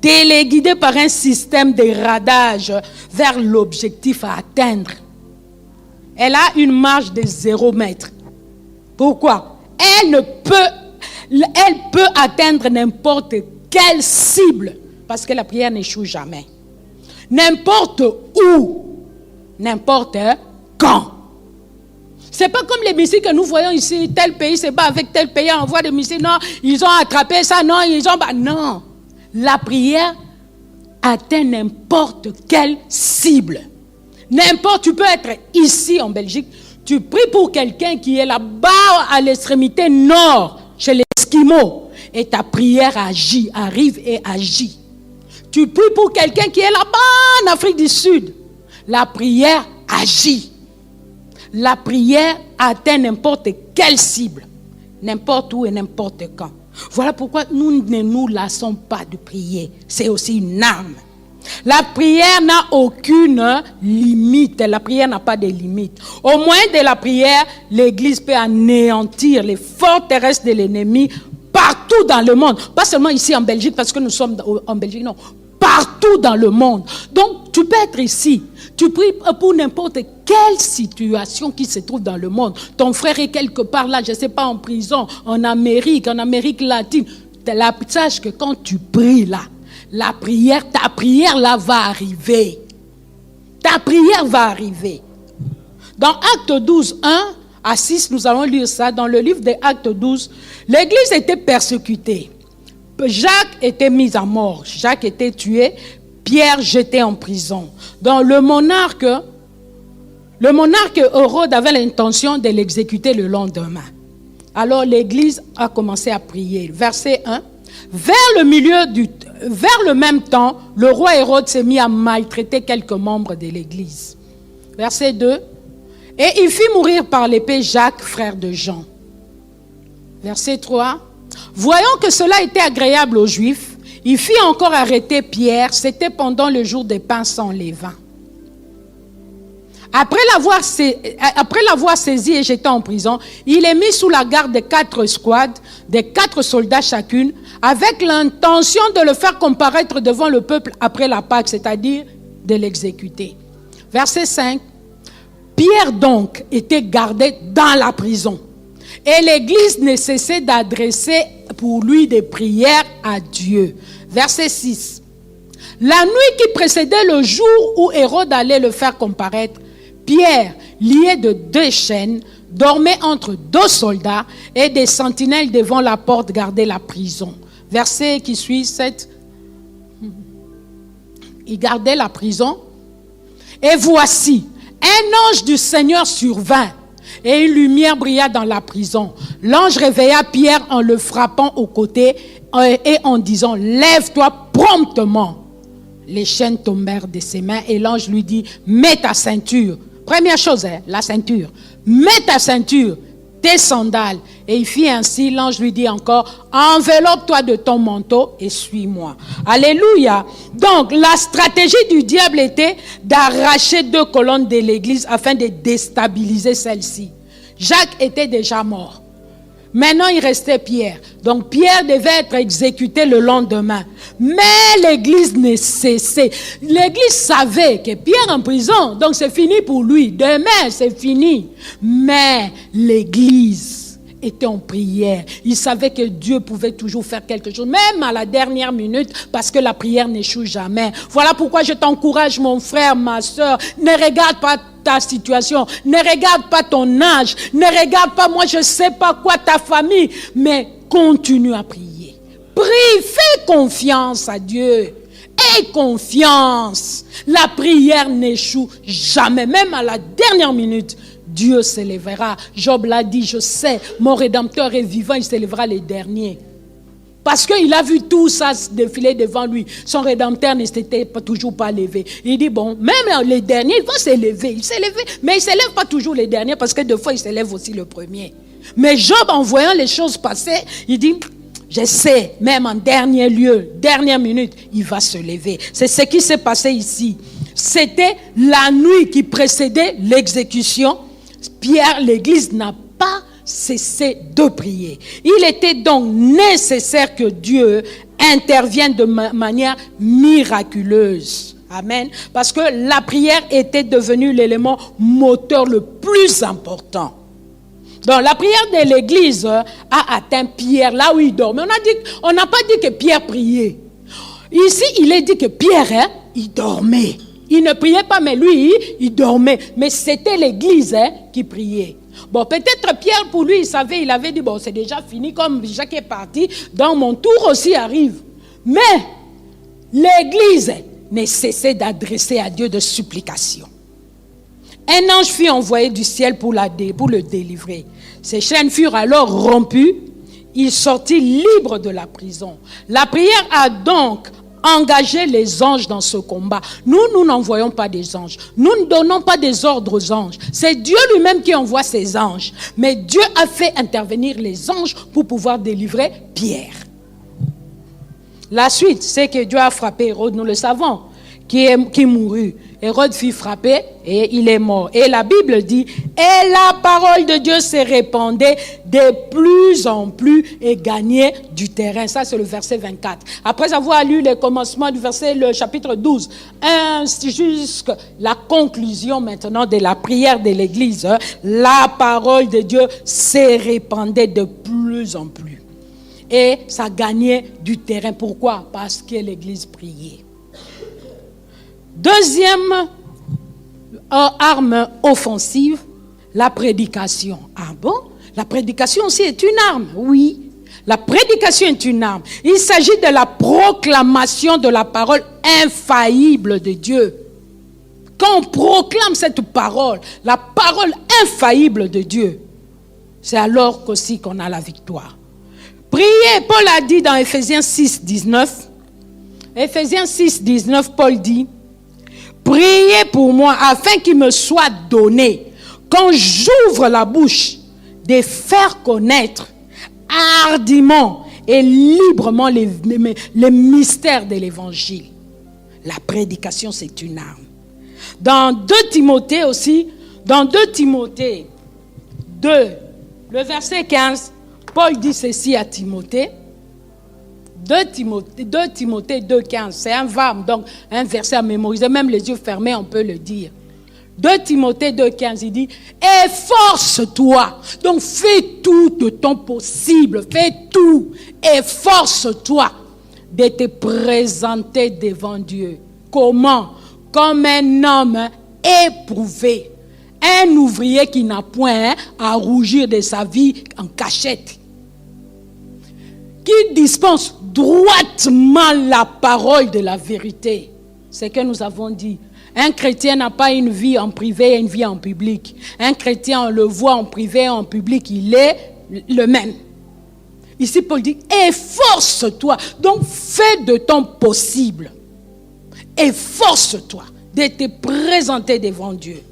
S1: téléguidé par un système de radage vers l'objectif à atteindre. Elle a une marge de 0 mètre. Pourquoi? Elle peut atteindre n'importe quelle cible, parce que la prière n'échoue jamais. N'importe où, n'importe quand. C'est pas comme les missiles que nous voyons ici, tel pays se bat avec tel pays, on envoie des missiles, non, ils ont attrapé ça, non, non. La prière atteint n'importe quelle cible. Tu peux être ici en Belgique, tu pries pour quelqu'un qui est là-bas à l'extrémité nord, chez les Esquimaux, et ta prière arrive et agit. Tu pries pour quelqu'un qui est là-bas en Afrique du Sud, la prière agit. La prière atteint n'importe quelle cible, n'importe où et n'importe quand. Voilà pourquoi nous ne nous lassons pas de prier. C'est aussi une arme. La prière n'a aucune limite. La prière n'a pas de limite. Au moyen de la prière, l'Église peut anéantir les forteresses de l'ennemi partout dans le monde. Pas seulement ici en Belgique, parce que nous sommes en Belgique, non. Partout dans le monde. Donc, tu peux être ici. Tu pries pour n'importe quelle situation qui se trouve dans le monde. Ton frère est quelque part là, je ne sais pas, en prison, en Amérique latine. Sache que quand tu pries là, ta prière là va arriver. Ta prière va arriver. Dans Actes 12, 1 à 6, nous allons lire ça. Dans le livre des Actes 12, l'Église était persécutée. Jacques était mis à mort. Jacques était tué. Pierre jeté en prison. Donc le monarque Hérode avait l'intention de l'exécuter le lendemain. Alors l'Église a commencé à prier. Verset 1. Vers le même temps, le roi Hérode s'est mis à maltraiter quelques membres de l'Église. Verset 2. Et il fit mourir par l'épée Jacques, frère de Jean. Verset 3. Voyant que cela était agréable aux Juifs, il fit encore arrêter Pierre. C'était pendant le jour des pains sans levain. Après l'avoir saisi et jeté en prison, il est mis sous la garde de 4 squads, de 4 soldats chacune, avec l'intention de le faire comparaître devant le peuple après la Pâque, c'est-à-dire de l'exécuter. Verset 5. Pierre donc était gardé dans la prison. Et l'Église ne cessait d'adresser pour lui des prières à Dieu. Verset 6. La nuit qui précédait le jour où Hérode allait le faire comparaître, Pierre, lié de 2 chaînes, dormait entre 2 soldats et des sentinelles devant la porte gardaient la prison. Verset qui suit, 7. Il gardait la prison. Et voici, un ange du Seigneur survint et une lumière brilla dans la prison. L'ange réveilla Pierre en le frappant au côté et en disant, lève-toi promptement. Les chaînes tombèrent de ses mains et l'ange lui dit, mets ta ceinture. Première chose, la ceinture. Mets ta ceinture, tes sandales. Et il fit ainsi, l'ange lui dit encore, enveloppe-toi de ton manteau et suis-moi. Alléluia. Donc, la stratégie du diable était d'arracher 2 colonnes de l'église afin de déstabiliser celle-ci. Jacques était déjà mort. Maintenant, il restait Pierre. Donc, Pierre devait être exécuté le lendemain. Mais l'église ne cessait. L'église savait que Pierre en prison, donc c'est fini pour lui. Demain, c'est fini. Mais l'église était en prière. Il savait que Dieu pouvait toujours faire quelque chose, même à la dernière minute, parce que la prière n'échoue jamais. Voilà pourquoi je t'encourage, mon frère, ma soeur, ne regarde pas ta situation, ne regarde pas ton âge, ne regarde pas moi je sais pas quoi ta famille, mais continue à prier. Prie, fais confiance à Dieu. Aie confiance. La prière n'échoue jamais, même à la dernière minute. Dieu s'élèvera. Job l'a dit, je sais, mon Rédempteur est vivant, il s'élèvera les derniers. Parce qu'il a vu tout ça défiler devant lui. Son Rédempteur ne s'était toujours pas levé. Il dit, bon, même les derniers, il va s'élever. Il s'est levé, mais il ne s'élève pas toujours les derniers parce que des fois, il s'élève aussi le premier. Mais Job, en voyant les choses passer, il dit, je sais, même en dernier lieu, dernière minute, il va se lever. C'est ce qui s'est passé ici. C'était la nuit qui précédait l'exécution. Pierre, l'église n'a pas cessé de prier. Il était donc nécessaire que Dieu intervienne de manière miraculeuse. Amen. Parce que la prière était devenue l'élément moteur le plus important. Donc la prière de l'église a atteint Pierre là où il dormait. On n'a pas dit que Pierre priait. Ici, il est dit que Pierre, il dormait. Il ne priait pas, mais lui, il dormait. Mais c'était l'église qui priait. Bon, peut-être Pierre, pour lui, il avait dit, bon, c'est déjà fini, comme Jacques est parti, donc mon tour aussi arrive. Mais l'église ne cessait d'adresser à Dieu de supplications. Un ange fut envoyé du ciel pour le délivrer. Ses chaînes furent alors rompues. Il sortit libre de la prison. La prière a donc engagé les anges dans ce combat. Nous n'envoyons pas des anges. Nous ne donnons pas des ordres aux anges. C'est Dieu lui-même qui envoie ses anges. Mais Dieu a fait intervenir les anges pour pouvoir délivrer Pierre. La suite, c'est que Dieu a frappé Hérode, nous le savons. qui mourut. Hérode fut frappé et il est mort. Et la Bible dit, et la parole de Dieu s'est répandue de plus en plus et gagnait du terrain. Ça, c'est le verset 24. Après avoir lu le commencement du verset, le chapitre 12, jusqu'à la conclusion maintenant de la prière de l'Église, la parole de Dieu s'est répandue de plus en plus. Et ça gagnait du terrain. Pourquoi? Parce que l'Église priait. Deuxième arme offensive, la prédication. Ah bon? La prédication aussi est une arme, oui. La prédication est une arme. Il s'agit de la proclamation de la parole infaillible de Dieu. Quand on proclame cette parole, la parole infaillible de Dieu, c'est alors qu'aussi qu'on a la victoire. Priez, Paul a dit dans Éphésiens 6, 19. Éphésiens 6, 19, Paul dit, priez pour moi afin qu'il me soit donné, quand j'ouvre la bouche, de faire connaître hardiment et librement les mystères de l'évangile. La prédication, c'est une arme. Dans 2 Timothée aussi, dans 2 Timothée 2, le verset 15, Paul dit ceci à Timothée. 2 Timothée 2, 15, c'est un verbe, donc un verset à mémoriser, même les yeux fermés, on peut le dire. 2 Timothée 2, 15, il dit, efforce-toi, donc fais tout de ton possible, fais tout, efforce-toi de te présenter devant Dieu. Comment? Comme un homme éprouvé, un ouvrier qui n'a point à rougir de sa vie en cachette, qui dispense droitement la parole de la vérité. C'est ce que nous avons dit. Un chrétien n'a pas une vie en privé et une vie en public. Un chrétien, on le voit en privé et en public, il est le même. Ici, Paul dit, efforce-toi. Donc, fais de ton possible. Efforce-toi de te présenter devant Dieu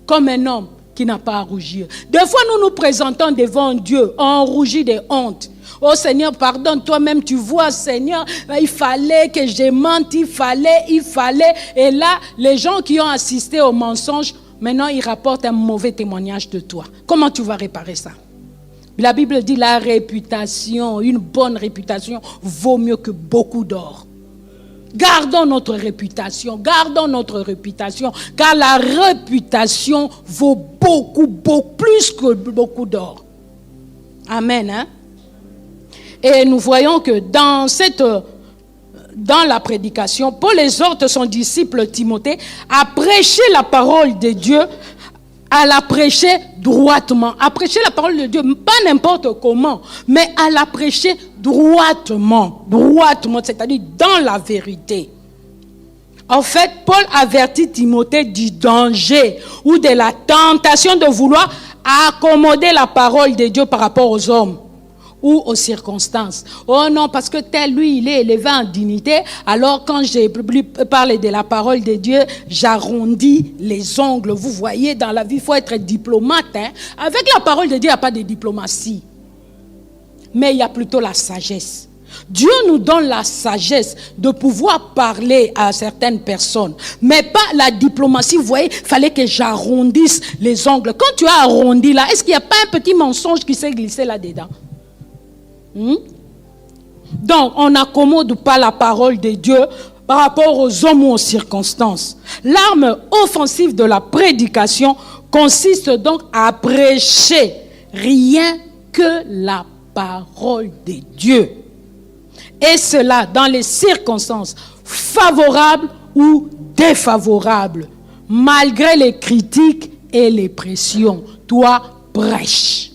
S1: comme un homme qui n'a pas à rougir. Des fois, nous nous présentons devant Dieu, on rougit de honte. Oh Seigneur, pardonne, toi-même tu vois, Seigneur, il fallait que je mente, il fallait. Et là, les gens qui ont assisté au mensonge, maintenant ils rapportent un mauvais témoignage de toi. Comment tu vas réparer ça? La Bible dit la réputation, une bonne réputation vaut mieux que beaucoup d'or. Gardons notre réputation, car la réputation vaut beaucoup plus que beaucoup d'or. Amen, hein? Et nous voyons que dans la prédication, Paul exhorte son disciple Timothée à prêcher la parole de Dieu, à la prêcher droitement. À prêcher la parole de Dieu, pas n'importe comment, mais à la prêcher droitement, c'est-à-dire dans la vérité. En fait, Paul avertit Timothée du danger ou de la tentation de vouloir accommoder la parole de Dieu par rapport aux hommes ou aux circonstances. Oh non, parce que tel, lui, il est élevé en dignité. Alors, quand j'ai parlé de la parole de Dieu, j'arrondis les ongles. Vous voyez, dans la vie, il faut être diplomate. Hein? Avec la parole de Dieu, il n'y a pas de diplomatie. Mais il y a plutôt la sagesse. Dieu nous donne la sagesse de pouvoir parler à certaines personnes. Mais pas la diplomatie. Vous voyez, il fallait que j'arrondisse les ongles. Quand tu as arrondi là, est-ce qu'il n'y a pas un petit mensonge qui s'est glissé là-dedans? Donc, on n'accommode pas la parole de Dieu par rapport aux hommes ou aux circonstances. L'arme offensive de la prédication consiste donc à prêcher rien que la parole de Dieu. Et cela dans les circonstances favorables ou défavorables, malgré les critiques et les pressions. Toi, prêche.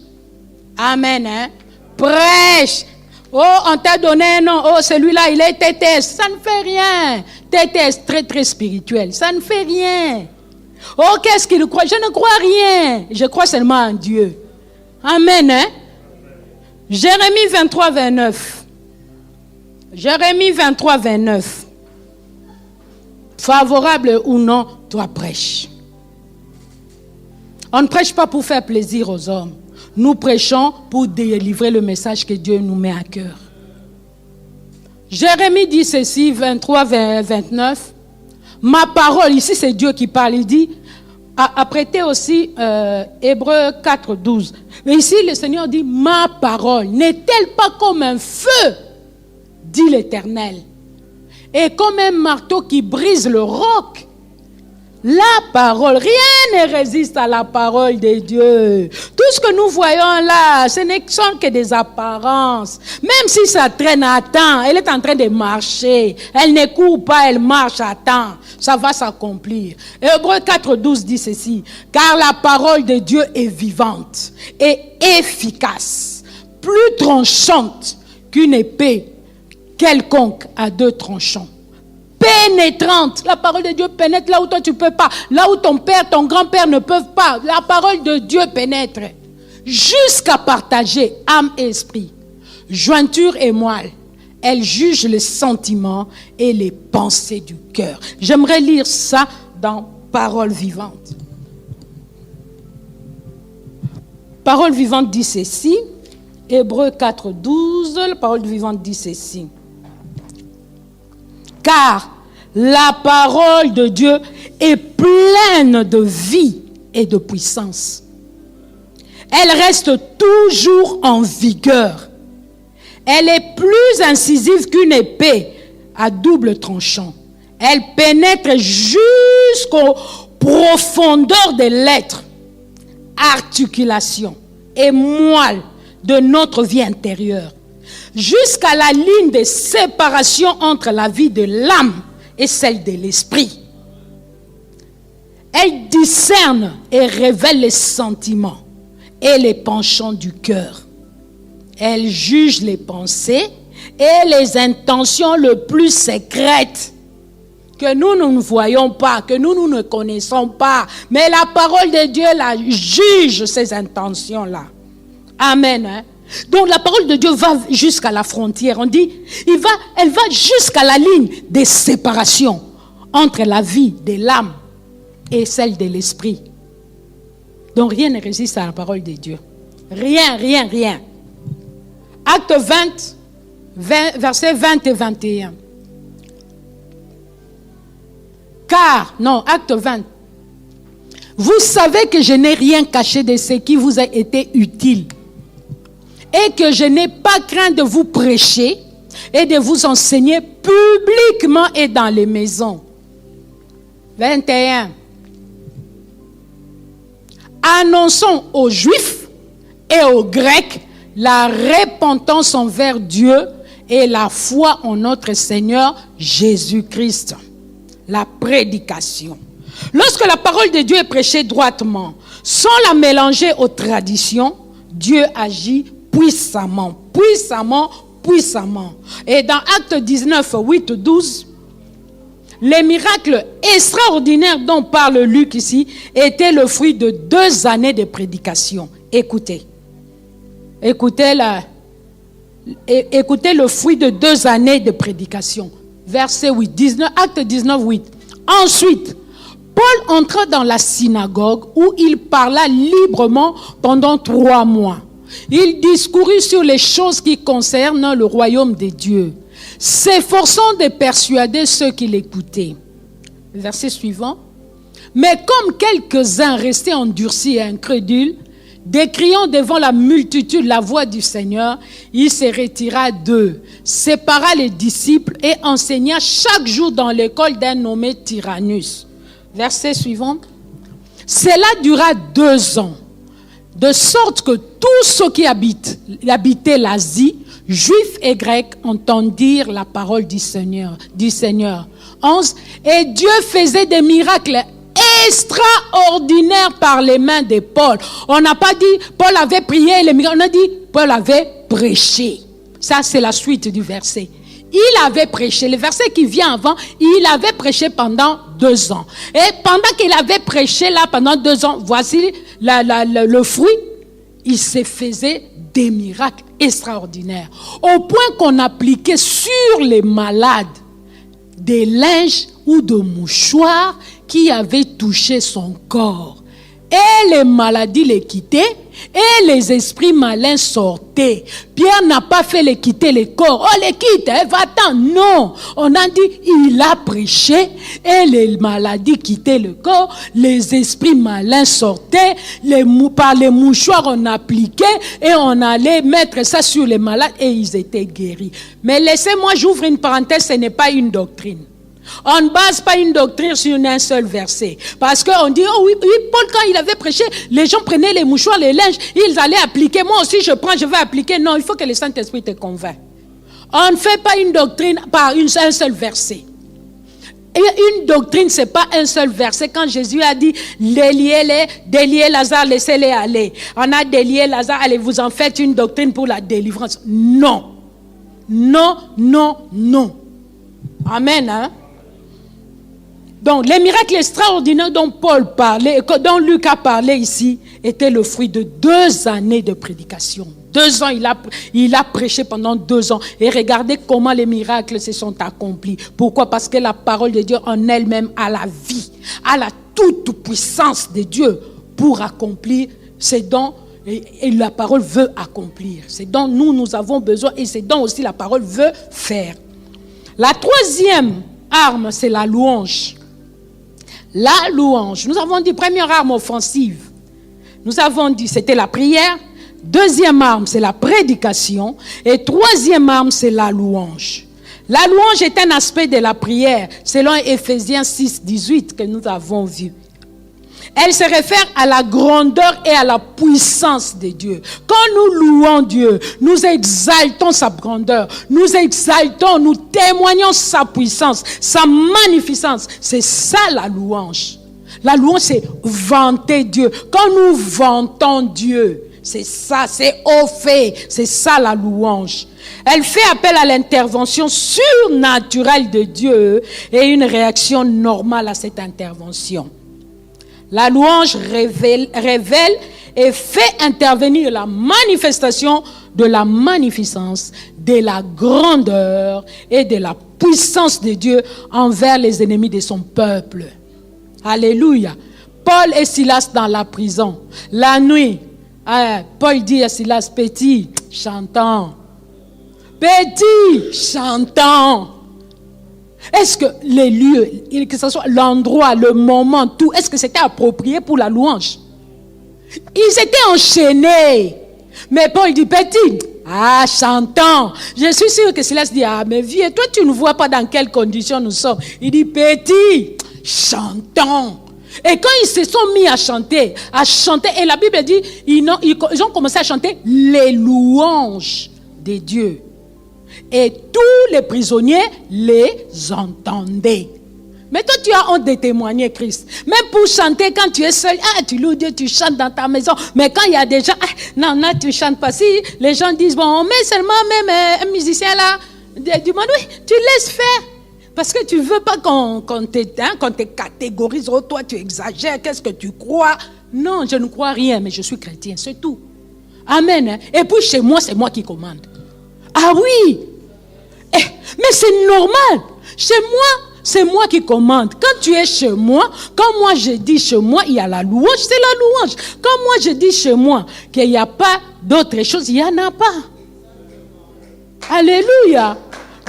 S1: Amen, hein? Prêche. Oh, on t'a donné un nom. Oh, celui-là, il est TTS. Ça ne fait rien. TTS, très, très spirituel. Ça ne fait rien. Oh, qu'est-ce qu'il croit? Je ne crois rien. Je crois seulement en Dieu. Amen, hein? Jérémie 23, 29. Jérémie 23, 29. Favorable ou non, toi prêche. On ne prêche pas pour faire plaisir aux hommes. Nous prêchons pour délivrer le message que Dieu nous met à cœur. Jérémie dit ceci, 23, 29. Ma parole, ici c'est Dieu qui parle, il dit, apprêtez aussi Hébreux 4, 12. Mais ici le Seigneur dit, ma parole n'est-elle pas comme un feu, dit l'Éternel, et comme un marteau qui brise le roc? La parole, rien ne résiste à la parole de Dieu. Tout ce que nous voyons là, ce ne sont que des apparences. Même si ça traîne à temps, elle est en train de marcher. Elle ne court pas, elle marche à temps. Ça va s'accomplir. Hébreux 4, 12 dit ceci. Car la parole de Dieu est vivante et efficace, plus tranchante qu'une épée quelconque à 2 tranchants. Pénétrante. La parole de Dieu pénètre là où toi tu ne peux pas. Là où ton père, ton grand-père ne peuvent pas. La parole de Dieu pénètre. Jusqu'à partager âme et esprit, jointure et moelle. Elle juge les sentiments et les pensées du cœur. J'aimerais lire ça dans Parole vivante. Parole vivante dit ceci. Hébreux 4, 12. La parole vivante dit ceci. Car la parole de Dieu est pleine de vie et de puissance. Elle reste toujours en vigueur. Elle est plus incisive qu'une épée à double tranchant. Elle pénètre jusqu'aux profondeurs des lettres, articulations et moelle de notre vie intérieure, jusqu'à la ligne de séparation entre la vie de l'âme et celle de l'esprit. Elle discerne et révèle les sentiments et les penchants du cœur. Elle juge les pensées et les intentions les plus secrètes que nous ne voyons pas, que nous ne connaissons pas. Mais la parole de Dieu la juge ces intentions-là. Amen. Hein? Donc la parole de Dieu va jusqu'à la frontière. On dit, elle va jusqu'à la ligne de séparation entre la vie de l'âme et celle de l'esprit. Donc rien ne résiste à la parole de Dieu. Rien, rien, rien. Acte 20, versets 20 et 21. Acte 20. Vous savez que je n'ai rien caché de ce qui vous a été utile, et que je n'ai pas craint de vous prêcher et de vous enseigner publiquement et dans les maisons. 21. Annonçons aux Juifs et aux Grecs la repentance envers Dieu et la foi en notre Seigneur Jésus-Christ. La prédication. Lorsque la parole de Dieu est prêchée droitement, sans la mélanger aux traditions, Dieu agit puissamment, puissamment, puissamment. Et dans Acte 19, 8, 12, les miracles extraordinaires dont parle Luc ici étaient le fruit de 2 années de prédication. Écoutez. Écoutez le fruit de 2 années de prédication. Verset 8, Acte 19, 8. Ensuite, Paul entra dans la synagogue où il parla librement pendant 3 mois. Il discourut sur les choses qui concernent le royaume des dieux, s'efforçant de persuader ceux qui l'écoutaient. Verset suivant. Mais comme quelques-uns restaient endurcis et incrédules, décriant devant la multitude la voix du Seigneur, il se retira d'eux, sépara les disciples et enseigna chaque jour dans l'école d'un nommé Tyrannus. Verset suivant. Cela dura 2 ans, de sorte que tous ceux qui habitaient l'Asie, juifs et grecs, entendirent la parole du Seigneur. 11. Et Dieu faisait des miracles extraordinaires par les mains de Paul. On n'a pas dit Paul avait prié les miracles, on a dit Paul avait prêché. Ça, c'est la suite du verset. Il avait prêché. Le verset qui vient avant, il avait prêché pendant 2 ans. Et pendant qu'il avait prêché là pendant 2 ans, voici le fruit. Il se faisait des miracles extraordinaires. Au point qu'on appliquait sur les malades des linges ou de mouchoirs qui avaient touché son corps. Et les maladies les quittaient Et les esprits malins sortaient. Pierre n'a pas fait les quitter les corps. Oh, les quitte, va-t'en. Non. On a dit, il a prêché et les maladies quittaient le corps. Les esprits malins sortaient. Par les mouchoirs, on appliquait et on allait mettre ça sur les malades et ils étaient guéris. Mais laissez-moi, j'ouvre une parenthèse, ce n'est pas une doctrine. On ne base pas une doctrine sur un seul verset. Parce qu'on dit, oh oui, Paul, quand il avait prêché, les gens prenaient les mouchoirs, les linges, ils allaient appliquer. Moi aussi, je vais appliquer. Non, il faut que le Saint-Esprit te convainque. On ne fait pas une doctrine par un seul verset. Et une doctrine, ce n'est pas un seul verset. Quand Jésus a dit, déliez Lazare, laissez-les aller. On a délié Lazare, allez, vous en faites une doctrine pour la délivrance. Non. Non, non, non. Amen, hein? Donc, les miracles extraordinaires dont Paul parlait, dont Luc a parlé ici, étaient le fruit de 2 années de prédication. 2 ans, il a prêché pendant 2 ans. Et regardez comment les miracles se sont accomplis. Pourquoi? Parce que la parole de Dieu en elle-même a la vie, a la toute puissance de Dieu pour accomplir ces dons. Et la parole veut accomplir. C'est dont nous avons besoin et c'est dont aussi la parole veut faire. La 3e arme, c'est la louange. La louange. Nous avons dit première arme offensive. Nous avons dit c'était la prière. 2e arme, c'est la prédication. Et 3e arme, c'est la louange. La louange est un aspect de la prière, selon Éphésiens 6, 18 que nous avons vu. Elle se réfère à la grandeur et à la puissance de Dieu. Quand nous louons Dieu, nous exaltons sa grandeur, nous exaltons, nous témoignons sa puissance, sa magnificence. C'est ça la louange. La louange, c'est vanter Dieu. Quand nous vantons Dieu, c'est ça, c'est au fait, c'est ça la louange. Elle fait appel à l'intervention surnaturelle de Dieu et une réaction normale à cette intervention. La louange révèle et fait intervenir la manifestation de la magnificence, de la grandeur et de la puissance de Dieu envers les ennemis de son peuple. Alléluia. Paul et Silas dans la prison. La nuit, Paul dit à Silas, petit, chantant. Petit, chantant. Est-ce que les lieux, que ce soit l'endroit, le moment, tout, est-ce que c'était approprié pour la louange? Ils étaient enchaînés. Mais Paul dit, petit, chantant. Je suis sûr que Silas dit, mais vieux, toi tu ne vois pas dans quelles conditions nous sommes. Il dit, petit, chantant. Et quand ils se sont mis à chanter, et la Bible dit, ils ont commencé à chanter les louanges de Dieu. Et tous les prisonniers les entendaient. Mais toi, tu as honte de témoigner Christ. Même pour chanter, quand tu es seul, tu loues Dieu, tu chantes dans ta maison. Mais quand il y a des gens, non, tu ne chantes pas. Si les gens disent, bon, on met seulement même un musicien là, du monde, oui, tu laisses faire. Parce que tu ne veux pas qu'on te catégorise. Oh, toi, tu exagères, qu'est-ce que tu crois? Non, je ne crois rien, mais je suis chrétien, c'est tout. Amen. Et puis chez moi, c'est moi qui commande. Ah oui! Mais c'est normal. Chez moi, c'est moi qui commande. Quand tu es chez moi, quand moi je dis chez moi, il y a la louange, c'est la louange. Quand moi je dis chez moi qu'il n'y a pas d'autre chose, il n'y en a pas. Alléluia.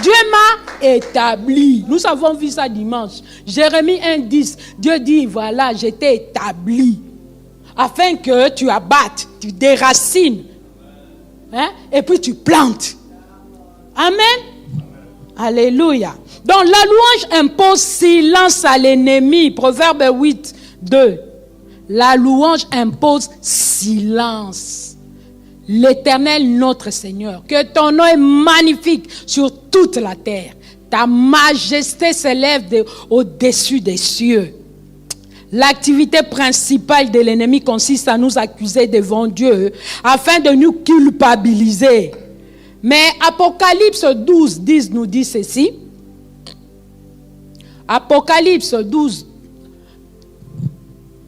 S1: Dieu m'a établi. Nous avons vu ça dimanche. Jérémie 1:10. Dieu dit, voilà, je t'ai établi. Afin que tu abattes, tu déracines. Et puis tu plantes. Amen. Alléluia. Donc la louange impose silence à l'ennemi. Proverbe 8:2. La louange impose silence. L'Éternel notre Seigneur, que ton nom est magnifique sur toute la terre. Ta majesté s'élève au-dessus des cieux. L'activité principale de l'ennemi consiste à nous accuser devant Dieu afin de nous culpabiliser. Mais Apocalypse 12:10 nous dit ceci. Apocalypse 12.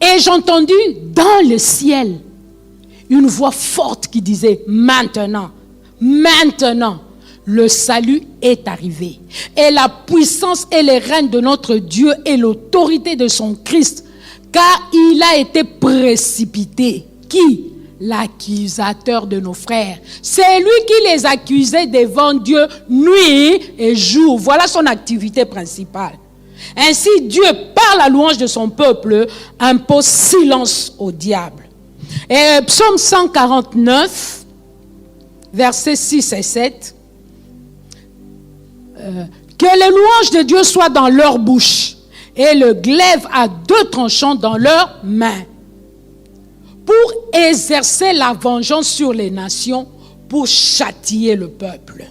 S1: Et j'ai entendu dans le ciel une voix forte qui disait, maintenant, le salut est arrivé. Et la puissance et le règne de notre Dieu et l'autorité de son Christ, car il a été précipité. Qui? l'accusateur de nos frères. C'est lui qui les accusait devant Dieu nuit et jour. Voilà son activité principale. Ainsi, Dieu, par la louange de son peuple, impose silence au diable. Et Psaume 149, versets 6 et 7, que les louanges de Dieu soient dans leur bouche et le glaive à 2 tranchants dans leurs mains, pour exercer la vengeance sur les nations, pour châtier le peuple.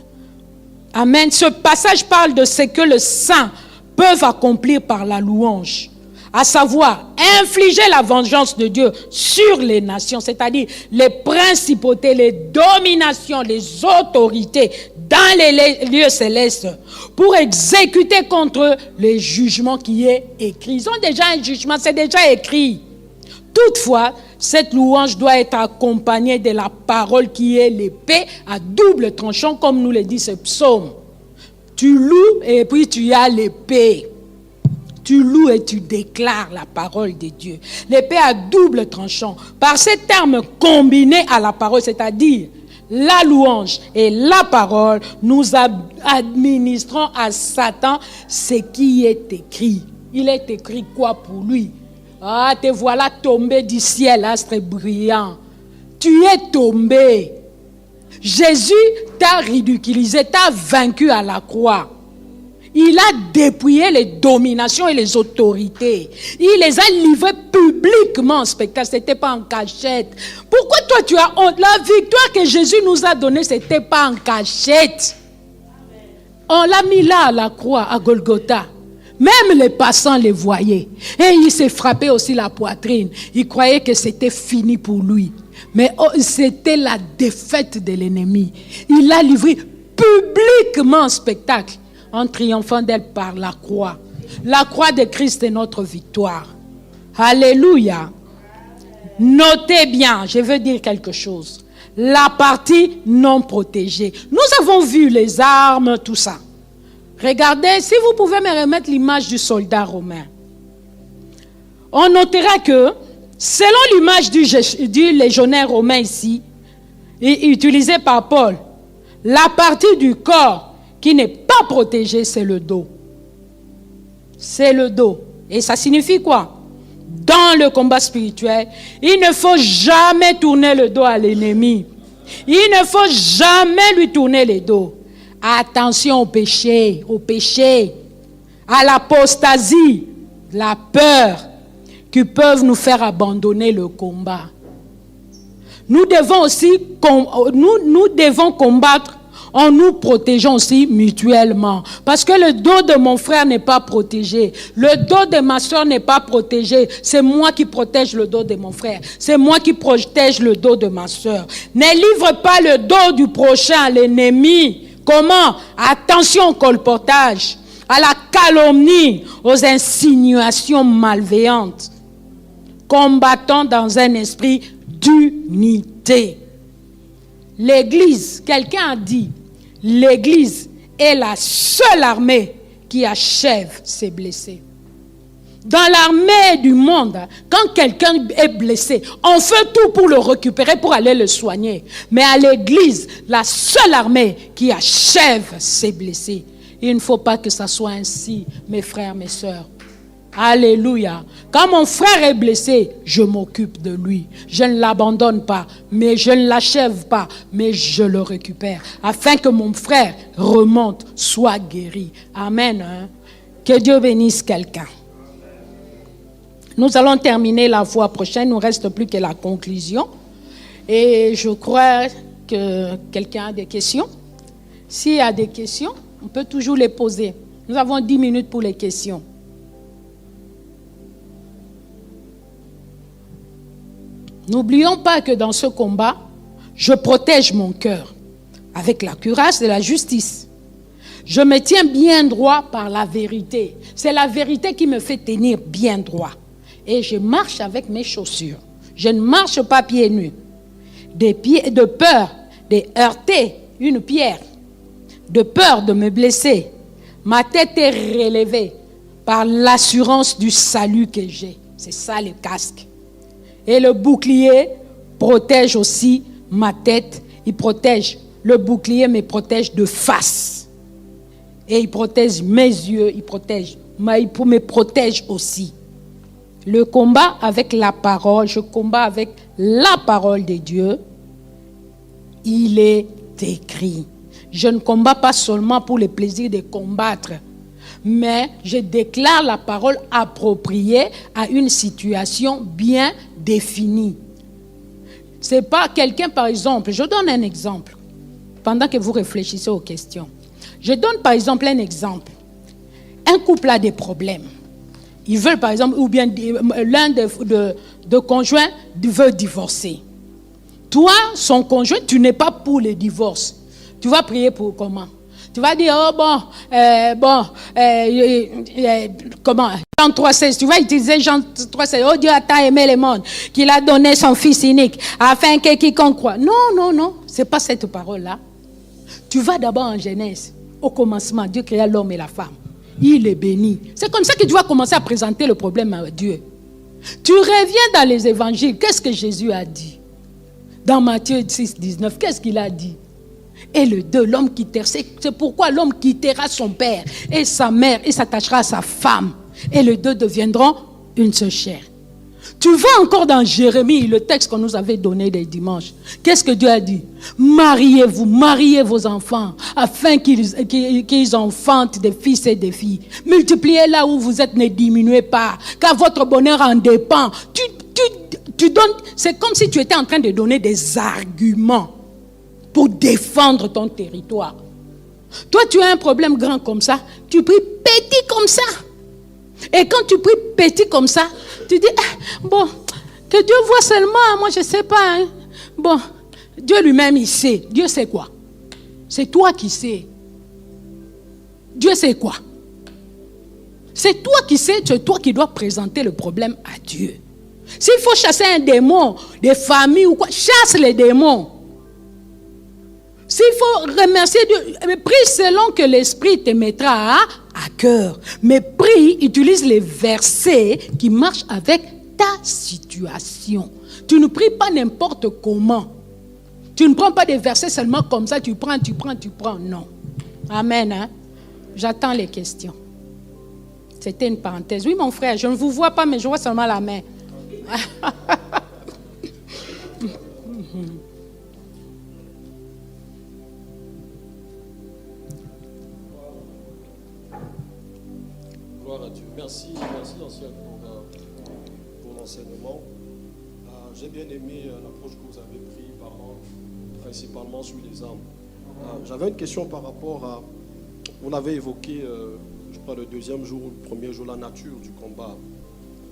S1: Amen. Ce passage parle de ce que les saints peuvent accomplir par la louange, à savoir infliger la vengeance de Dieu sur les nations, c'est-à-dire les principautés, les dominations, les autorités dans les lieux célestes, pour exécuter contre les jugements qui est écrit. Ils ont déjà un jugement, c'est déjà écrit. Toutefois, cette louange doit être accompagnée de la parole qui est l'épée à double tranchant, comme nous le dit ce psaume. Tu loues et puis tu as l'épée. Tu loues et tu déclares la parole de Dieu. L'épée à double tranchant. Par ces termes combinés à la parole, c'est-à-dire la louange et la parole, nous administrons à Satan ce qui est écrit. Il est écrit quoi pour lui? Ah, te voilà tombé du ciel, astre brillant. Tu es tombé. Jésus t'a ridiculisé, t'a vaincu à la croix. Il a dépouillé les dominations et les autorités. Il les a livrées publiquement en spectacle. Ce n'était pas en cachette. Pourquoi toi tu as honte? La victoire que Jésus nous a donnée, ce n'était pas en cachette. On l'a mis là à la croix, à Golgotha. Même les passants les voyaient. Et il s'est frappé aussi la poitrine. Il croyait que c'était fini pour lui. Mais c'était la défaite de l'ennemi. Il l'a livré publiquement en spectacle, en triomphant d'elle par la croix. La croix de Christ est notre victoire. Alléluia. Notez bien, je veux dire quelque chose. La partie non protégée. Nous avons vu les armes, tout ça. Regardez, si vous pouvez me remettre l'image du soldat romain. On notera que, selon l'image du légionnaire romain ici, utilisée par Paul, la partie du corps qui n'est pas protégée, c'est le dos. C'est le dos. Et ça signifie quoi? Dans le combat spirituel, il ne faut jamais tourner le dos à l'ennemi. Il ne faut jamais lui tourner le dos. Attention au péché, à l'apostasie, la peur qui peuvent nous faire abandonner le combat. Nous devons aussi nous devons combattre en nous protégeant aussi mutuellement. Parce que le dos de mon frère n'est pas protégé. Le dos de ma soeur n'est pas protégé. C'est moi qui protège le dos de mon frère. C'est moi qui protège le dos de ma soeur. Ne livre pas le dos du prochain à l'ennemi. Comment? Attention au colportage, à la calomnie, aux insinuations malveillantes. Combattant dans un esprit d'unité. L'Église, quelqu'un a dit, l'Église est la seule armée qui achève ses blessés. Dans l'armée du monde, quand quelqu'un est blessé, on fait tout pour le récupérer, pour aller le soigner. Mais à l'Église, la seule armée qui achève ses blessés. Il ne faut pas que ça soit ainsi, mes frères, mes sœurs. Alléluia. Quand mon frère est blessé, je m'occupe de lui. Je ne l'abandonne pas, mais je ne l'achève pas, mais je le récupère. Afin que mon frère remonte, soit guéri. Amen. Hein? Que Dieu bénisse quelqu'un. Nous allons terminer la fois prochaine. Il ne nous reste plus que la conclusion. Et je crois que quelqu'un a des questions. S'il y a des questions, on peut toujours les poser. Nous avons 10 minutes pour les questions. N'oublions pas que dans ce combat, je protège mon cœur avec la cuirasse de la justice. Je me tiens bien droit par la vérité. C'est la vérité qui me fait tenir bien droit. Et je marche avec mes chaussures. Je ne marche pas pieds nus. De peur de heurter une pierre. De peur de me blesser. Ma tête est relevée par l'assurance du salut que j'ai. C'est ça le casque. Et le bouclier protège aussi ma tête, il protège le bouclier, me protège de face. Et il protège mes yeux, il me protège aussi. Le combat avec la parole, je combats avec la parole de Dieu. Il est écrit. Je ne combats pas seulement pour le plaisir de combattre, mais je déclare la parole appropriée à une situation bien définie. Ce n'est pas quelqu'un, par exemple, je donne un exemple, pendant que vous réfléchissez aux questions. Je donne par exemple un exemple. Un couple a des problèmes. Ils veulent par exemple, ou bien l'un de conjoints veut divorcer. Toi, son conjoint, tu n'es pas pour le divorce. Tu vas prier pour comment? Tu vas dire, comment? Jean 3,16, tu vas utiliser Jean 3,16. Oh, Dieu a tant aimé le monde qu'il a donné son Fils unique afin que quiconque croit. Non, c'est pas cette parole-là. Tu vas d'abord en Genèse. Au commencement, Dieu créa l'homme et la femme. Il est béni. C'est comme ça que tu vas commencer à présenter le problème à Dieu. Tu reviens dans les évangiles. Qu'est-ce que Jésus a dit? Dans Matthieu 6, 19, qu'est-ce qu'il a dit? Et le 2, l'homme quittera. C'est pourquoi l'homme quittera son père et sa mère et s'attachera à sa femme. Et les deux deviendront une seule chair. Tu vas encore dans Jérémie, le texte qu'on nous avait donné les dimanches. Qu'est-ce que Dieu a dit? Mariez-vous, mariez vos enfants, afin qu'ils enfantent des fils et des filles. Multipliez là où vous êtes, ne diminuez pas, car votre bonheur en dépend. Tu donnes, c'est comme si tu étais en train de donner des arguments pour défendre ton territoire. Toi, tu as un problème grand comme ça, tu pries petit comme ça. Et quand tu pries petit comme ça, tu dis, bon, que Dieu voit seulement, moi je ne sais pas. Hein. Bon, Dieu lui-même, il sait. Dieu sait quoi? C'est toi qui sais. Dieu sait quoi? C'est toi qui sais, c'est toi qui dois présenter le problème à Dieu. S'il faut chasser un démon, des familles ou quoi, chasse les démons. S'il faut remercier Dieu, mais prie selon que l'Esprit te mettra à cœur. Mais prie, utilise les versets qui marchent avec ta situation. Tu ne pries pas n'importe comment. Tu ne prends pas des versets seulement comme ça, tu prends. Non. Amen. Hein? J'attends les questions. C'était une parenthèse. Oui, mon frère, je ne vous vois pas, mais je vois seulement la main.
S2: Gloire à Dieu. Merci ancien pour l'enseignement. J'ai bien aimé l'approche que vous avez prise, principalement sur les armes. J'avais une question par rapport à, vous l'avez évoqué, je crois le deuxième jour ou le premier jour, la nature du combat.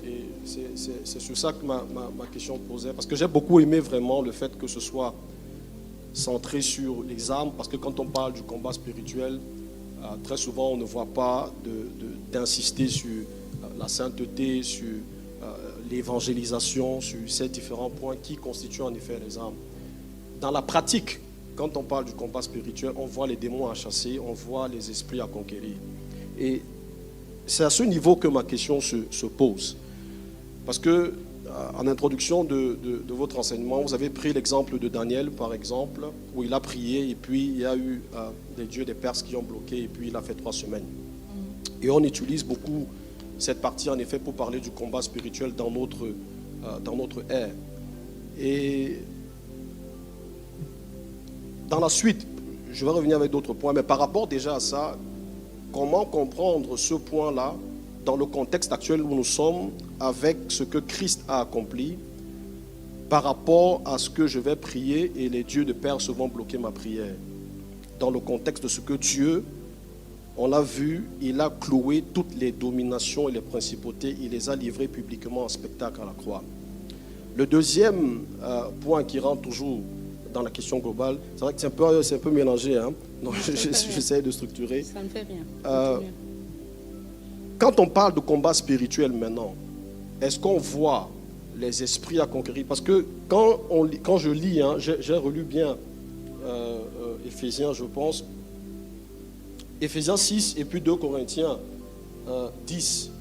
S2: Et c'est sur ça que ma question posait, parce que j'ai beaucoup aimé vraiment le fait que ce soit centré sur les armes, parce que quand on parle du combat spirituel, très souvent on ne voit pas d'insister sur la sainteté, sur l'évangélisation, sur ces différents points qui constituent en effet les armes. Dans la pratique, quand on parle du combat spirituel, on voit les démons à chasser, on voit les esprits à conquérir. Et c'est à ce niveau que ma question se pose. Parce que, en introduction de votre enseignement, vous avez pris l'exemple de Daniel, par exemple, où il a prié et puis il y a eu des dieux des Perses qui ont bloqué et puis il a fait 3 semaines. Et on utilise beaucoup cette partie, en effet, pour parler du combat spirituel dans notre ère. Et dans la suite, je vais revenir avec d'autres points, mais par rapport déjà à ça, comment comprendre ce point-là dans le contexte actuel où nous sommes, avec ce que Christ a accompli, par rapport à ce que je vais prier et les dieux de Perse vont bloquer ma prière. Dans le contexte de ce que Dieu, on l'a vu, il a cloué toutes les dominations et les principautés, il les a livrées publiquement en spectacle à la croix. Le deuxième point qui rentre toujours dans la question globale, c'est vrai que c'est un peu mélangé, hein? Donc j'essaie de structurer.
S1: Ça ne fait rien.
S2: Quand on parle de combat spirituel maintenant, est-ce qu'on voit les esprits à conquérir? Parce que quand je lis, hein, j'ai relu bien Éphésiens, je pense, Éphésiens 6 et puis 2 Corinthiens 10,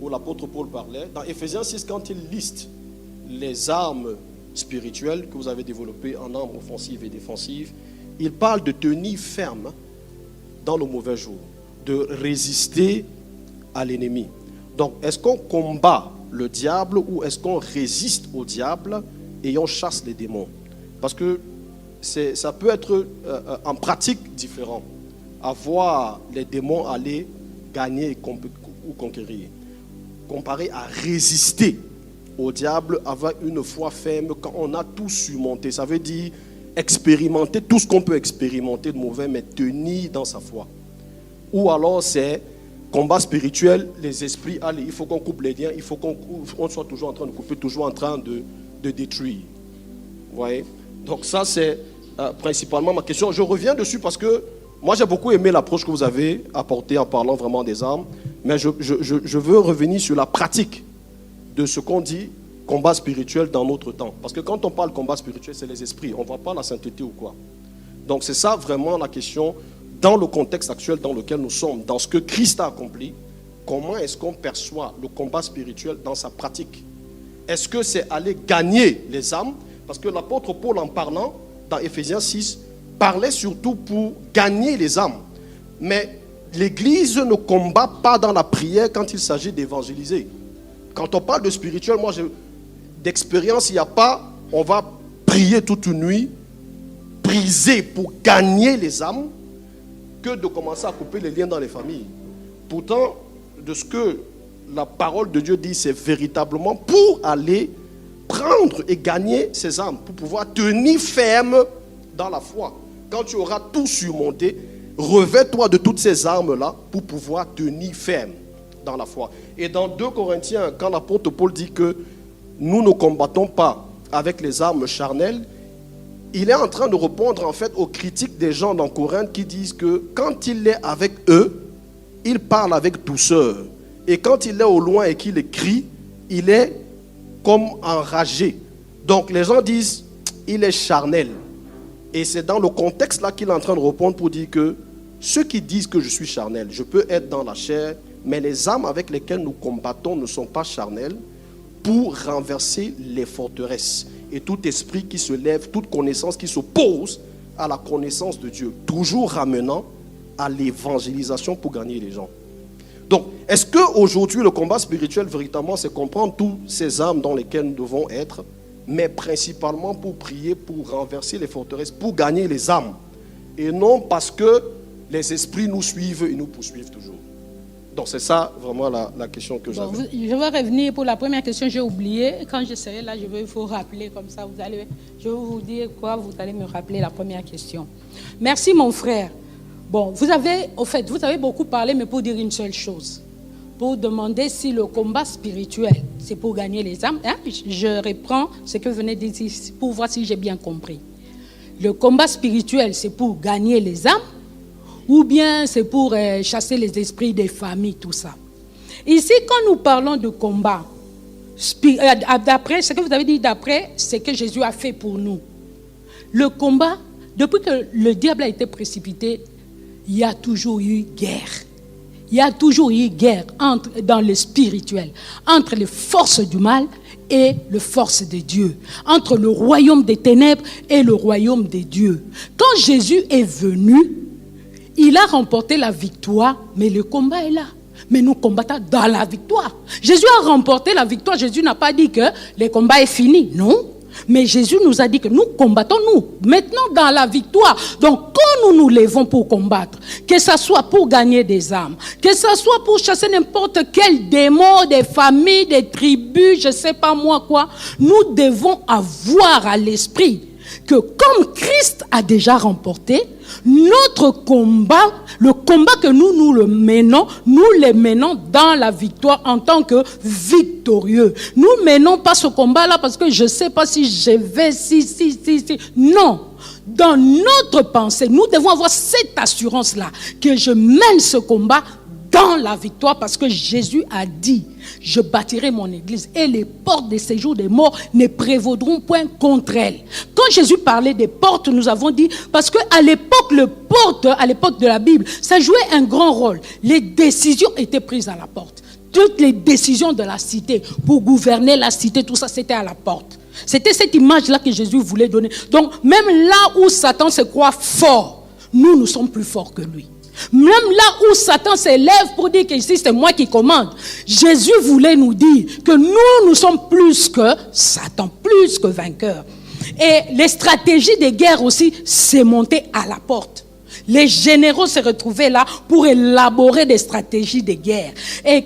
S2: où l'apôtre Paul parlait. Dans Éphésiens 6, quand il liste les armes spirituel que vous avez développé en armes offensives et défensives, il parle de tenir ferme dans le mauvais jour, de résister à l'ennemi. Donc, est-ce qu'on combat le diable ou est-ce qu'on résiste au diable et on chasse les démons? Parce que ça peut être en pratique différent. À voir les démons aller gagner ou conquérir. Comparé à résister au diable avec une foi ferme quand on a tout surmonté. Ça veut dire expérimenter tout ce qu'on peut expérimenter de mauvais, mais tenir dans sa foi. Ou alors c'est combat spirituel, les esprits, allez, il faut qu'on coupe les liens, il faut qu'on soit toujours en train de couper, toujours en train de détruire. Vous voyez? Donc ça c'est principalement ma question. Je reviens dessus parce que moi j'ai beaucoup aimé l'approche que vous avez apportée en parlant vraiment des armes, mais je veux revenir sur la pratique de ce qu'on dit combat spirituel dans notre temps. Parce que quand on parle combat spirituel, c'est les esprits, on ne voit pas la sainteté ou quoi. Donc c'est ça vraiment la question dans le contexte actuel dans lequel nous sommes, dans ce que Christ a accompli. Comment est-ce qu'on perçoit le combat spirituel dans sa pratique? Est-ce que c'est aller gagner les âmes? Parce que l'apôtre Paul, en parlant dans Éphésiens 6, parlait surtout pour gagner les âmes. Mais l'Église ne combat pas dans la prière quand il s'agit d'évangéliser. Quand on parle de spirituel, moi, d'expérience, il n'y a pas, on va prier toute une nuit, priser pour gagner les âmes, que de commencer à couper les liens dans les familles. Pourtant, de ce que la parole de Dieu dit, c'est véritablement pour aller prendre et gagner ces âmes, pour pouvoir tenir ferme dans la foi. Quand tu auras tout surmonté, revêt-toi de toutes ces armes-là pour pouvoir tenir ferme dans la foi. Et dans 2 Corinthiens, quand l'apôtre Paul dit que nous ne combattons pas avec les armes charnelles, il est en train de répondre en fait aux critiques des gens dans Corinthe qui disent que quand il est avec eux, il parle avec douceur. Et quand il est au loin et qu'il écrit, il est comme enragé. Donc les gens disent, il est charnel. Et c'est dans le contexte là qu'il est en train de répondre pour dire que ceux qui disent que je suis charnel, je peux être dans la chair, mais les armes avec lesquelles nous combattons ne sont pas charnelles pour renverser les forteresses. Et tout esprit qui se lève, toute connaissance qui s'oppose à la connaissance de Dieu, toujours ramenant à l'évangélisation pour gagner les gens. Donc, est-ce qu'aujourd'hui, le combat spirituel, véritablement, c'est comprendre toutes ces armes dans lesquelles nous devons être, mais principalement pour prier, pour renverser les forteresses, pour gagner les âmes, et non parce que les esprits nous suivent et nous poursuivent toujours. Donc, c'est ça vraiment la question que j'avais.
S1: Bon, je vais revenir pour la première question, j'ai oublié. Quand je serai là, je vais vous rappeler comme ça. Je vais vous dire quoi, vous allez me rappeler la première question. Merci, mon frère. Bon, vous avez beaucoup parlé, mais pour dire une seule chose. Pour demander si le combat spirituel, c'est pour gagner les âmes. Hein? Je reprends ce que vous venez de dire pour voir si j'ai bien compris. Le combat spirituel, c'est pour gagner les âmes ou bien c'est pour chasser les esprits des familles, tout ça. Ici, quand nous parlons de combat, d'après ce que vous avez dit, d'après ce que Jésus a fait pour nous, le combat, depuis que le diable a été précipité, il y a toujours eu guerre. Il y a toujours eu guerre dans le spirituel, entre les forces du mal et les forces de Dieu, entre le royaume des ténèbres et le royaume des dieux. Quand Jésus est venu, il a remporté la victoire, mais le combat est là. Mais nous combattons dans la victoire. Jésus a remporté la victoire. Jésus n'a pas dit que le combat est fini. Non. Mais Jésus nous a dit que nous combattons, nous, maintenant dans la victoire. Donc, quand nous nous levons pour combattre, que ce soit pour gagner des âmes, que ce soit pour chasser n'importe quel démon, des familles, des tribus, je ne sais pas moi quoi, nous devons avoir à l'esprit que comme Christ a déjà remporté, notre combat, le combat que nous le menons dans la victoire en tant que victorieux. Nous ne menons pas ce combat-là parce que je ne sais pas si je vais, Non. Dans notre pensée, nous devons avoir cette assurance-là que je mène ce combat dans la victoire parce que Jésus a dit, je bâtirai mon église et les portes des séjours des morts ne prévaudront point contre elle. Quand Jésus parlait des portes, nous avons dit, parce qu'à l'époque, à l'époque de la Bible, ça jouait un grand rôle. Les décisions étaient prises à la porte. toutes les décisions de la cité, pour gouverner la cité, tout ça, c'était à la porte. C'était cette image-là que Jésus voulait donner. Donc, même là où Satan se croit fort, nous sommes plus forts que lui. Même là où Satan s'élève pour dire que ici c'est moi qui commande, Jésus voulait nous dire que nous sommes plus que Satan, plus que vainqueurs. Et les stratégies de guerre aussi, c'est monté à la porte. Les généraux se retrouvaient là pour élaborer des stratégies de guerre. Et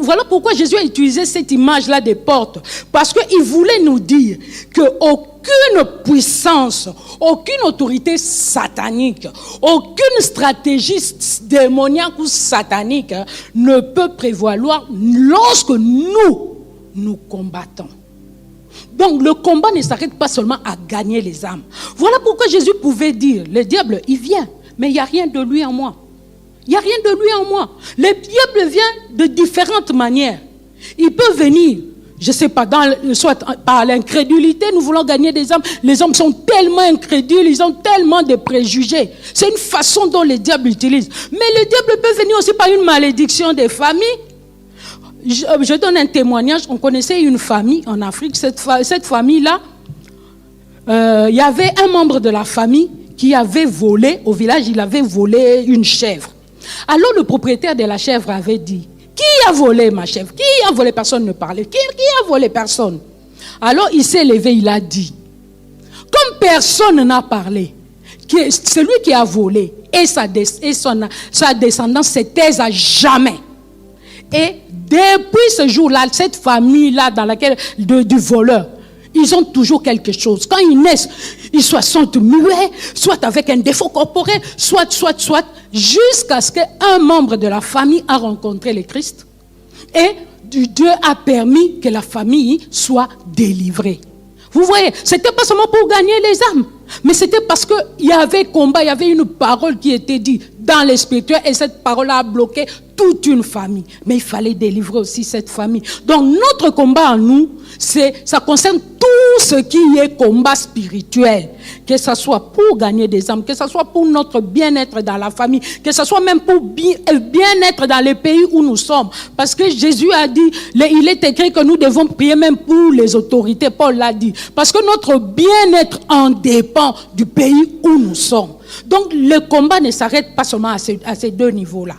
S1: voilà pourquoi Jésus a utilisé cette image-là des portes. Parce qu'il voulait nous dire qu'aucune puissance, aucune autorité satanique, aucune stratégie démoniaque ou satanique ne peut prévaloir lorsque nous combattons. Donc le combat ne s'arrête pas seulement à gagner les âmes. Voilà pourquoi Jésus pouvait dire, le diable, il vient, mais il n'y a rien de lui en moi. Il n'y a rien de lui en moi. Le diable vient de différentes manières. Il peut venir, je ne sais pas, soit par l'incrédulité, nous voulons gagner des âmes. Les hommes sont tellement incrédules, ils ont tellement de préjugés. C'est une façon dont le diable utilise. Mais le diable peut venir aussi par une malédiction des familles. Je donne un témoignage. On connaissait une famille en Afrique. Cette famille-là, il y avait un membre de la famille qui avait volé, au village, il avait volé une chèvre. Alors le propriétaire de la chèvre avait dit, qui a volé ma chèvre? Qui a volé? Personne ne parlait. Qui a volé? Personne. Alors il s'est levé, il a dit, comme personne n'a parlé, celui qui a volé et sa descendance se taise à jamais. Et depuis ce jour-là, cette famille-là dans laquelle du voleur, ils ont toujours quelque chose. Quand ils naissent, ils sont muets, soit avec un défaut corporel, soit, jusqu'à ce qu'un membre de la famille a rencontré le Christ. Et Dieu a permis que la famille soit délivrée. Vous voyez, ce n'était pas seulement pour gagner les âmes, mais c'était parce qu'il y avait combat, il y avait une parole qui était dite dans le spirituel et cette parole a bloqué toute une famille. Mais il fallait délivrer aussi cette famille. Donc notre combat en nous, ça concerne tout ce qui est combat spirituel. Que ce soit pour gagner des âmes, que ce soit pour notre bien-être dans la famille, que ce soit même pour bien-être dans le pays où nous sommes. Parce que Jésus a dit, il est écrit que nous devons prier même pour les autorités. Paul l'a dit. Parce que notre bien-être en dépend du pays où nous sommes. Donc le combat ne s'arrête pas seulement à ces deux niveaux-là.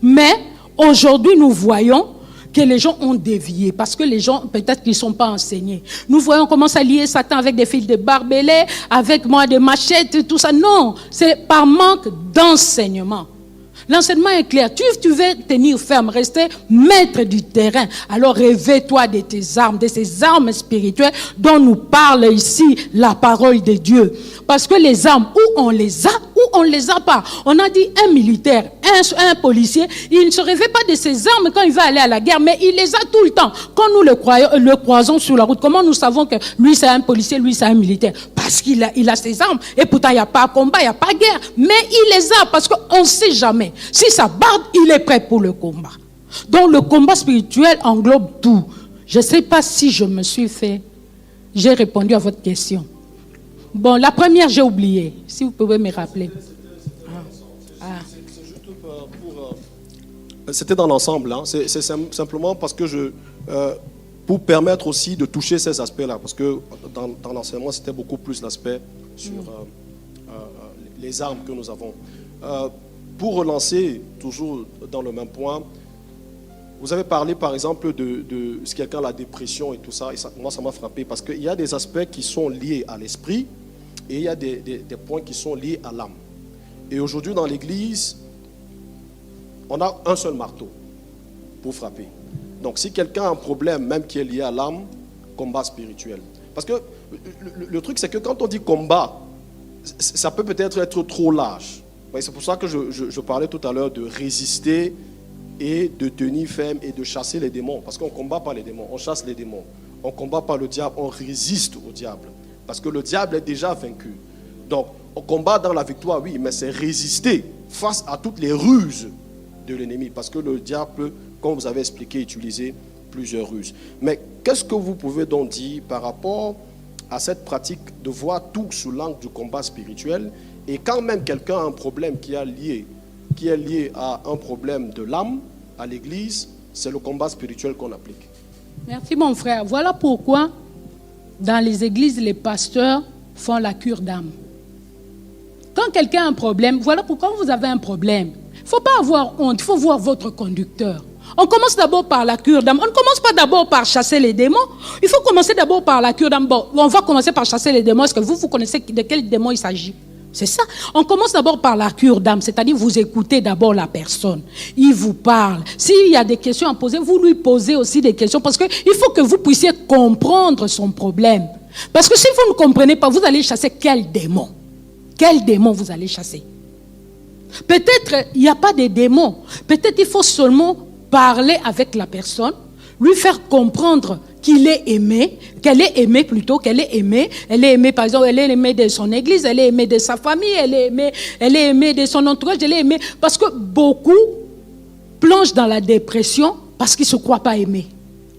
S1: Mais aujourd'hui, nous voyons que les gens ont dévié parce que les gens, peut-être qu'ils ne sont pas enseignés. Nous voyons comment ça lier Satan avec des fils de barbelés, avec des machettes, tout ça. Non, c'est par manque d'enseignement. L'enseignement est clair. Tu veux tenir ferme, rester maître du terrain. Alors réveille-toi de tes armes, de ces armes spirituelles dont nous parle ici la parole de Dieu. Parce que les armes, ou on les a, ou on ne les a pas. On a dit un militaire, un policier, il ne se réveille pas de ses armes quand il va aller à la guerre, mais il les a tout le temps. Quand nous le croisons sur la route, comment nous savons que lui c'est un policier, lui c'est un militaire? Parce qu'il a ses armes. Et pourtant il n'y a pas combat, il n'y a pas guerre. Mais il les a parce qu'on ne sait jamais. Si ça barde, il est prêt pour le combat. Donc le combat spirituel englobe tout. Je ne sais pas si je me suis fait. J'ai répondu à votre question. Bon, la première, j'ai oublié. Si vous pouvez me rappeler.
S2: C'était dans l'ensemble. Hein. C'est simplement parce que pour permettre aussi de toucher ces aspects-là. Parce que dans l'enseignement, c'était beaucoup plus l'aspect sur les armes que nous avons. Pour relancer, toujours dans le même point, vous avez parlé par exemple de si quelqu'un a la dépression et tout ça, et ça, moi ça m'a frappé parce qu'il y a des aspects qui sont liés à l'esprit et il y a des points qui sont liés à l'âme. Et aujourd'hui dans l'église, on a un seul marteau pour frapper. Donc si quelqu'un a un problème même qui est lié à l'âme, combat spirituel. Parce que le truc c'est que quand on dit combat, ça peut peut-être être trop large. C'est pour ça que je parlais tout à l'heure de résister et de tenir ferme et de chasser les démons. Parce qu'on ne combat pas les démons, on chasse les démons. On ne combat pas le diable, on résiste au diable. Parce que le diable est déjà vaincu. Donc, on combat dans la victoire, oui, mais c'est résister face à toutes les ruses de l'ennemi. Parce que le diable, comme vous avez expliqué, utiliser plusieurs ruses. Mais qu'est-ce que vous pouvez donc dire par rapport à cette pratique de voir tout sous l'angle du combat spirituel? Et quand même quelqu'un a un problème qui est lié à un problème de l'âme, à l'église, C'est le combat spirituel qu'on applique.
S1: Merci mon frère. Voilà pourquoi dans les églises, les pasteurs font la cure d'âme. Quand quelqu'un a un problème, voilà pourquoi vous avez un problème. Il ne faut pas avoir honte, il faut voir votre conducteur. On commence d'abord par la cure d'âme. On ne commence pas d'abord par chasser les démons. Il faut commencer d'abord par la cure d'âme. Bon, on va commencer par chasser les démons. Est-ce que vous connaissez de quel démon il s'agit? C'est ça. On commence d'abord par la cure d'âme, c'est-à-dire vous écoutez d'abord la personne. Il vous parle. S'il y a des questions à poser, vous lui posez aussi des questions parce qu'il faut que vous puissiez comprendre son problème. Parce que si vous ne comprenez pas, vous allez chasser quel démon? Quel démon vous allez chasser? Peut-être il n'y a pas de démon. Peut-être il faut seulement parler avec la personne, lui faire comprendre qu'il est aimé, qu'elle est aimée plutôt, qu'elle est aimée. Elle est aimée, par exemple, elle est aimée de son église, elle est aimée de sa famille, elle est aimée de son entourage, elle est aimée. Parce que beaucoup plongent dans la dépression parce qu'ils ne se croient pas aimés.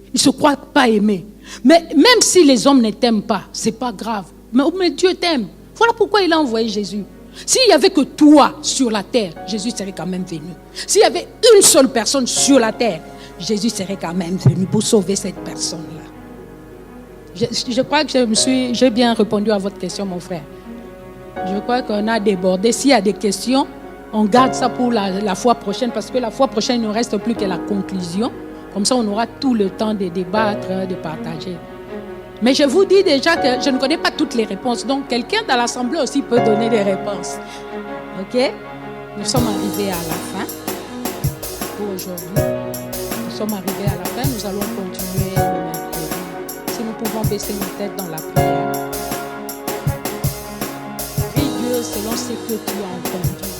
S1: Ils ne se croient pas aimés. Mais même si les hommes ne t'aiment pas, ce n'est pas grave. Mais Dieu t'aime. Voilà pourquoi il a envoyé Jésus. S'il n'y avait que toi sur la terre, Jésus serait quand même venu. S'il y avait une seule personne sur la terre, Jésus serait quand même venu pour sauver cette personne-là. Je crois que j'ai bien répondu à votre question, mon frère. Je crois qu'on a débordé. S'il y a des questions, on garde ça pour la fois prochaine, parce que la fois prochaine, il ne nous reste plus que la conclusion. Comme ça, on aura tout le temps de débattre, de partager. Mais je vous dis déjà que je ne connais pas toutes les réponses. Donc, quelqu'un dans l'assemblée aussi peut donner des réponses. OK? Nous sommes arrivés à la fin pour aujourd'hui. Nous sommes arrivés à la fin. Nous allons continuer le mercredi. Si nous pouvons baisser nos têtes dans la prière. Prie Dieu selon ce que tu as entendu.